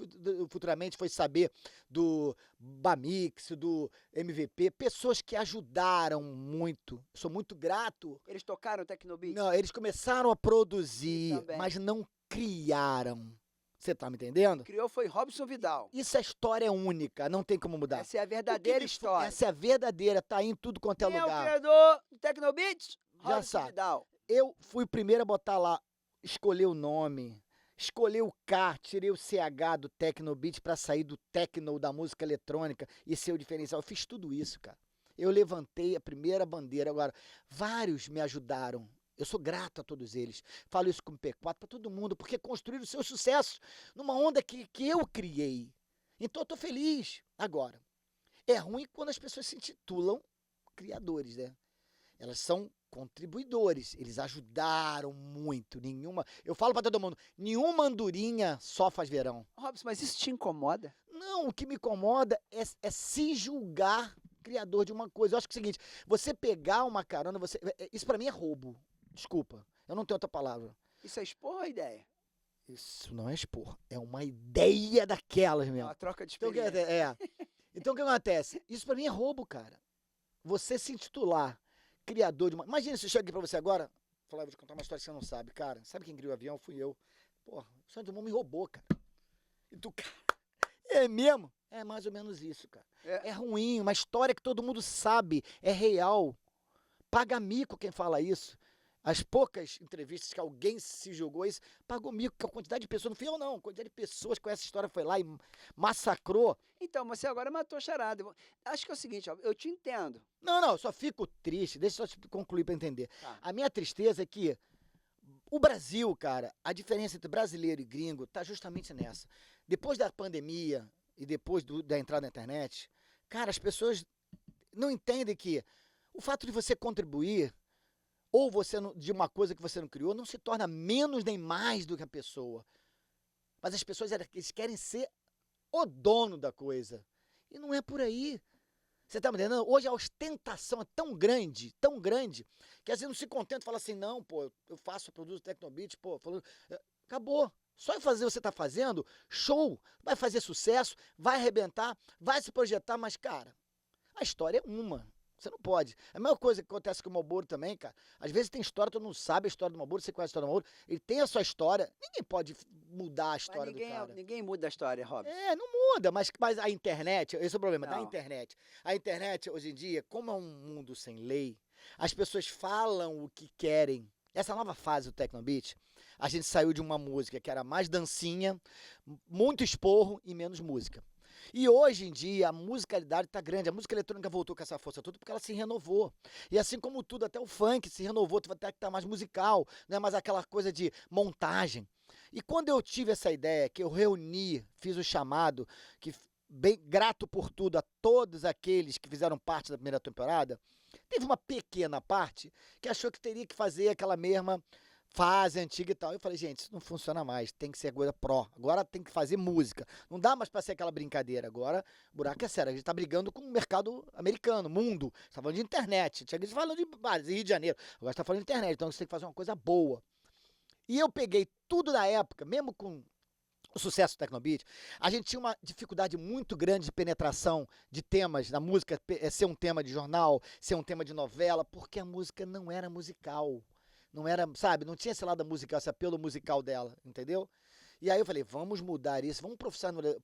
futuramente foi saber do Bamix, do MVP, pessoas que ajudaram muito. Sou muito grato. Eles tocaram Tecnobeat? Não, eles começaram a produzir, Também. mas não criaram. Você tá me entendendo? Criou foi Robson Vidal. Isso é história única, não tem como mudar. Essa é a O que verdadeira me- história. Essa é a verdadeira, tá aí em tudo quanto é Quem é o lugar. criador do Tecnobeat? Já Robson sabe. Vidal. Eu fui o primeiro a botar lá, escolher o nome, escolher o K, tirei o CH do Tecnobeat pra sair do techno, da música eletrônica e ser o diferencial. Eu fiz tudo isso, cara. Eu levantei a primeira bandeira. Agora, vários me ajudaram. Eu sou grato a todos eles. Falo isso com o P4 pra todo mundo, porque construíram o seu sucesso numa onda que eu criei. Então eu tô feliz. Agora, é ruim quando as pessoas se intitulam criadores, né? Elas são contribuidores, eles ajudaram muito. Eu falo pra todo mundo, nenhuma andorinha só faz verão. Robson, mas isso te incomoda? Não, o que me incomoda é se julgar criador de uma coisa. Eu acho que é o seguinte, você pegar uma carona, isso pra mim é roubo. Desculpa, eu não tenho outra palavra. Isso é expor ou é ideia? Isso não é expor, é uma ideia daquelas É mesmo. uma troca de Então, experiência. Então o que acontece? Isso pra mim é roubo, cara. Você se intitular criador de uma... Imagina se eu chego aqui pra você agora, falar, vou te contar uma história que você não sabe. Cara, sabe quem criou o avião? Fui eu. Porra, o Santos Dumont me roubou, cara. E tu, cara, é mesmo? É mais ou menos isso, cara. É ruim, uma história que todo mundo sabe, é real. Paga mico quem fala isso. As poucas entrevistas que alguém se jogou isso, pagou mico, que a quantidade de pessoas, não fui eu não, a quantidade de pessoas com essa história foi lá e massacrou. Então, você agora matou a charada. Acho que é o seguinte, ó, eu te entendo. Não, eu só fico triste, deixa eu só te concluir pra entender. Tá. A minha tristeza é que o Brasil, cara, a diferença entre brasileiro e gringo tá justamente nessa. Depois da pandemia e depois da entrada na internet, cara, as pessoas não entendem que o fato de você contribuir ou de uma coisa que você não criou, não se torna menos nem mais do que a pessoa. Mas as pessoas eles querem ser o dono da coisa. E não é por aí. Você tá me entendendo? Hoje a ostentação é tão grande, que às vezes não se contenta e fala assim, não, pô, eu faço, produzo Tecnobeat, pô, acabou. Só em fazer o que você tá fazendo, show, vai fazer sucesso, vai arrebentar, vai se projetar, mas, cara, a história é uma. Você não pode. A mesma coisa que acontece com o Malboro também, cara. Às vezes tem história, todo mundo sabe a história do Malboro, você conhece a história do Malboro, ele tem a sua história, ninguém pode mudar a história Mas do cara. ninguém muda a história, Robson. É, não muda, mas a internet, esse é o problema da Não. internet. A internet, hoje em dia, como é um mundo sem lei, as pessoas falam o que querem. Essa nova fase do Tecnobeat, a gente saiu de uma música que era mais dancinha, muito esporro e menos música. E hoje em dia a musicalidade está grande, a música eletrônica voltou com essa força toda porque ela se renovou. E assim como tudo, até o funk se renovou, até que tá mais musical, não é mais aquela coisa de montagem. E quando eu tive essa ideia, que eu reuni, fiz o chamado, que bem grato por tudo a todos aqueles que fizeram parte da primeira temporada, teve uma pequena parte que achou que teria que fazer aquela mesma fase antiga e tal. Eu falei, gente, isso não funciona mais, tem que ser coisa pró. Agora tem que fazer música. Não dá mais pra ser aquela brincadeira. Agora, o buraco é sério. A gente tá brigando com o mercado americano, mundo. Você tá falando de internet. Tinha gente falando de Rio de Janeiro. Agora você tá falando de internet. Então você tem que fazer uma coisa boa. E eu peguei tudo da época, mesmo com o sucesso do Tecnobeat, a gente tinha uma dificuldade muito grande de penetração de temas da música, ser um tema de jornal, ser um tema de novela, porque a música não era musical. Não era, sabe, não tinha esse lado musical, esse apelo musical dela, entendeu? E aí eu falei, vamos mudar isso, vamos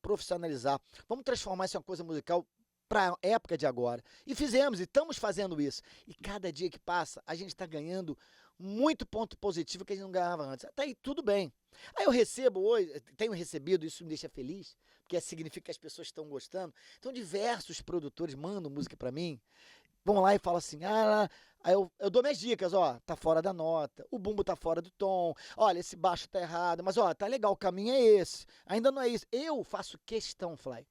profissionalizar, vamos transformar isso em uma coisa musical para a época de agora. E fizemos, e estamos fazendo isso. E cada dia que passa, a gente está ganhando muito ponto positivo que a gente não ganhava antes. Até aí tudo bem. Aí eu recebo hoje, tenho recebido, isso me deixa feliz, porque significa que as pessoas estão gostando. Então diversos produtores mandam música para mim, vão lá e falam assim, aí eu dou minhas dicas, ó, tá fora da nota, o bumbo tá fora do tom, olha, esse baixo tá errado, mas ó, tá legal, o caminho é esse, ainda não é isso. Eu faço questão, Fly,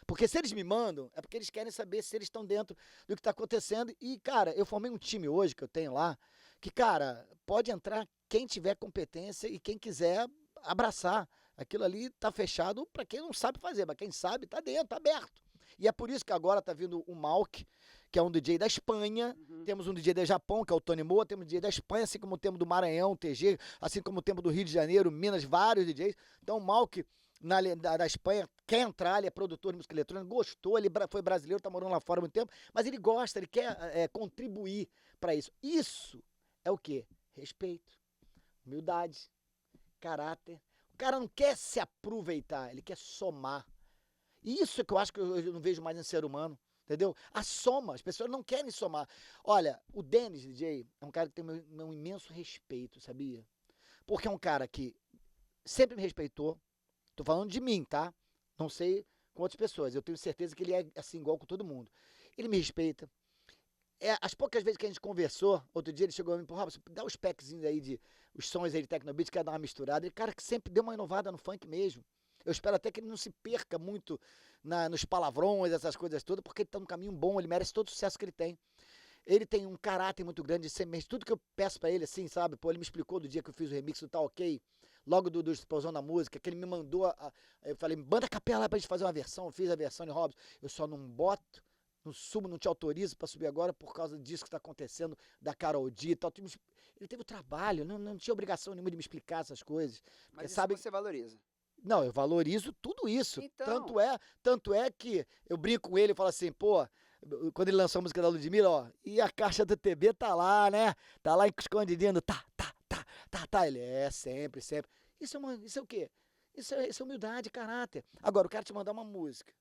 porque se eles me mandam, é porque eles querem saber se eles estão dentro do que tá acontecendo. E, cara, eu formei um time hoje que eu tenho lá, que, cara, pode entrar quem tiver competência e quem quiser abraçar. Aquilo ali tá fechado para quem não sabe fazer, mas quem sabe tá dentro, tá aberto. E é por isso que agora tá vindo o Malk, que é um DJ da Espanha, temos um DJ do Japão, que é o Tony Moa, temos um DJ da Espanha, assim como temos do Maranhão, TG, assim como temos do Rio de Janeiro, Minas, vários DJs. Então o Malk, da Espanha, quer entrar, ele é produtor de música eletrônica, gostou, ele foi brasileiro, tá morando lá fora há muito tempo, mas ele gosta, ele quer contribuir para isso. Isso é o quê? Respeito, humildade, caráter. O cara não quer se aproveitar, ele quer somar. Isso é que eu acho que eu não vejo mais em ser humano, entendeu? A soma, as pessoas não querem somar. Olha, o Dennis, DJ, é um cara que tem meu imenso respeito, sabia? Porque é um cara que sempre me respeitou. Tô falando de mim, tá? Não sei com outras pessoas. Eu tenho certeza que ele é assim, igual com todo mundo. Ele me respeita. As poucas vezes que a gente conversou, outro dia ele chegou a mim e falou, dá os packzinhos aí os sons aí de Tecnobeat, quer dar uma misturada. Ele, cara, que sempre deu uma inovada no funk mesmo. Eu espero até que ele não se perca muito nos palavrões, essas coisas todas, porque ele tá num caminho bom, ele merece todo o sucesso que ele tem. Ele tem um caráter muito grande de ser mesmo. Tudo que eu peço pra ele, assim, sabe? Pô, ele me explicou do dia que eu fiz o remix do Tá Ok, logo do Explosão da Música, que ele me mandou, eu falei, manda a capela pra gente fazer uma versão, eu fiz a versão de Robson, eu só não boto, não subo, não te autorizo pra subir agora por causa disso que tá acontecendo, da Karol G e tal. Ele teve o trabalho, não tinha obrigação nenhuma de me explicar essas coisas. Mas isso sabe, você valoriza. não, eu valorizo tudo isso. Então. Tanto é que eu brinco com ele e falo assim, pô, quando ele lançou a música da Ludmilla, ó, e a caixa do TB tá lá, né? Tá lá escondidinho, tá. Ele sempre. Isso é o quê? Isso é humildade, caráter. Agora, o cara te mandar uma música,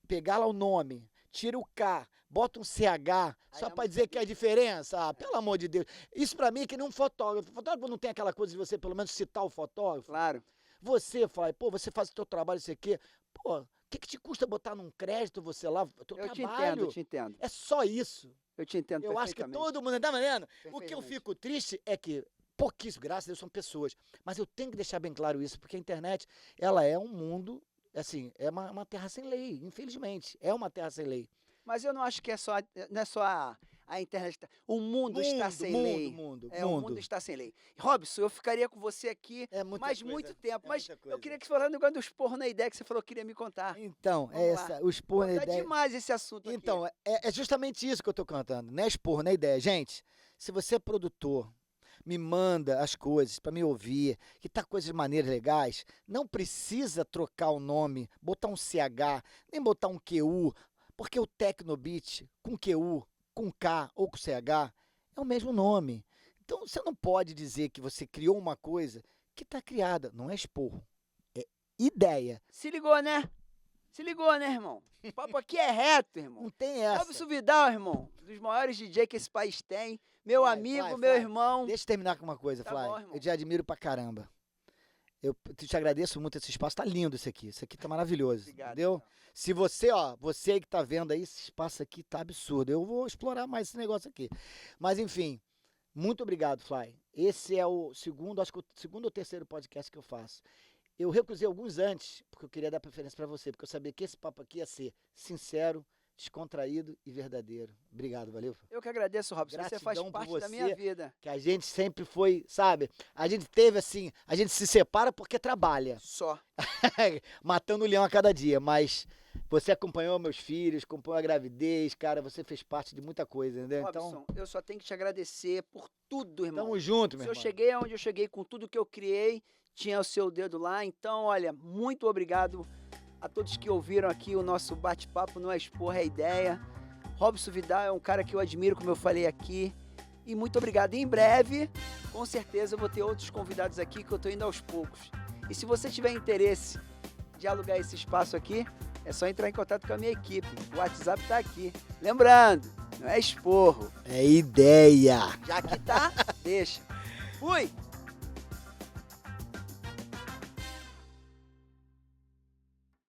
pegar lá o nome, tira o K, bota um CH, só pra dizer que é a diferença. Ah, pelo amor de Deus. Isso pra mim é que nem um fotógrafo. O fotógrafo não tem aquela coisa de você, pelo menos, citar o fotógrafo. Claro. Você fala, pô, você faz o teu trabalho, isso aqui. Pô, o que te custa botar num crédito você lá, o teu trabalho? Eu te entendo. É só isso. Eu te entendo Eu acho que perfeitamente. todo mundo, tá vendo? O que eu Perfeitamente. fico triste é que pouquíssimo, graças a Deus, são pessoas. Mas eu tenho que deixar bem claro isso, porque a internet, ela é um mundo, assim, é uma terra sem lei, infelizmente. É uma terra sem lei. Mas eu não acho que não é só a internet. O mundo está sem lei. O mundo está sem lei. Robson, eu ficaria com você aqui mais muito tempo. Mas eu queria que você falasse um negócio do esporro na ideia que você falou que queria me contar. Então, Vamos lá. o esporro na Tá ideia. demais esse assunto aqui. Então, é justamente isso que eu tô cantando, né? Esporro na ideia. Gente, se você é produtor, me manda as coisas para me ouvir, que tá coisas maneiras legais, não precisa trocar o nome, botar um CH, nem botar um QU, porque o Tecnobeat com QU, com K ou com CH é o mesmo nome. Então você não pode dizer que você criou uma coisa que tá criada, não é esporro, é ideia. Se ligou, né? Se ligou, né, irmão? O papo aqui é reto, irmão. Não tem essa. Robson Vidal, irmão, dos maiores DJ que esse país tem. Meu amigo, meu irmão. Deixa eu terminar com uma coisa, Tá Fly. bom, irmão. Eu te admiro pra caramba. Eu te agradeço muito esse espaço, tá lindo isso aqui. Isso aqui tá maravilhoso, Obrigado, entendeu? então. Se você aí que tá vendo aí, esse espaço aqui tá absurdo. Eu vou explorar mais esse negócio aqui. Mas enfim, muito obrigado, Fly. Esse é o segundo, acho que o segundo ou terceiro podcast que eu faço. Eu recusei alguns antes, porque eu queria dar preferência pra você, porque eu sabia que esse papo aqui ia ser sincero, descontraído e verdadeiro. Obrigado, valeu. Eu que agradeço, Robson. Você faz Gratidão por parte da você. minha vida. Que a gente sempre foi, sabe? A gente teve assim, a gente se separa porque trabalha. Só. Matando o leão a cada dia, mas você acompanhou meus filhos, acompanhou a gravidez, cara, você fez parte de muita coisa, entendeu? Robson, Então, eu só tenho que te agradecer por tudo, irmão. tamo junto, Se meu eu irmão. cheguei aonde eu cheguei com tudo que eu criei, tinha o seu dedo lá. Então, olha, muito obrigado a todos que ouviram aqui o nosso bate-papo, não é expor, é ideia. Robson Vidal é um cara que eu admiro, como eu falei aqui. E muito obrigado. E em breve, com certeza, eu vou ter outros convidados aqui que eu tô indo aos poucos. E se você tiver interesse de alugar esse espaço aqui, é só entrar em contato com a minha equipe. O WhatsApp tá aqui. Lembrando, não é esporro. É ideia. Já que tá, deixa. Fui!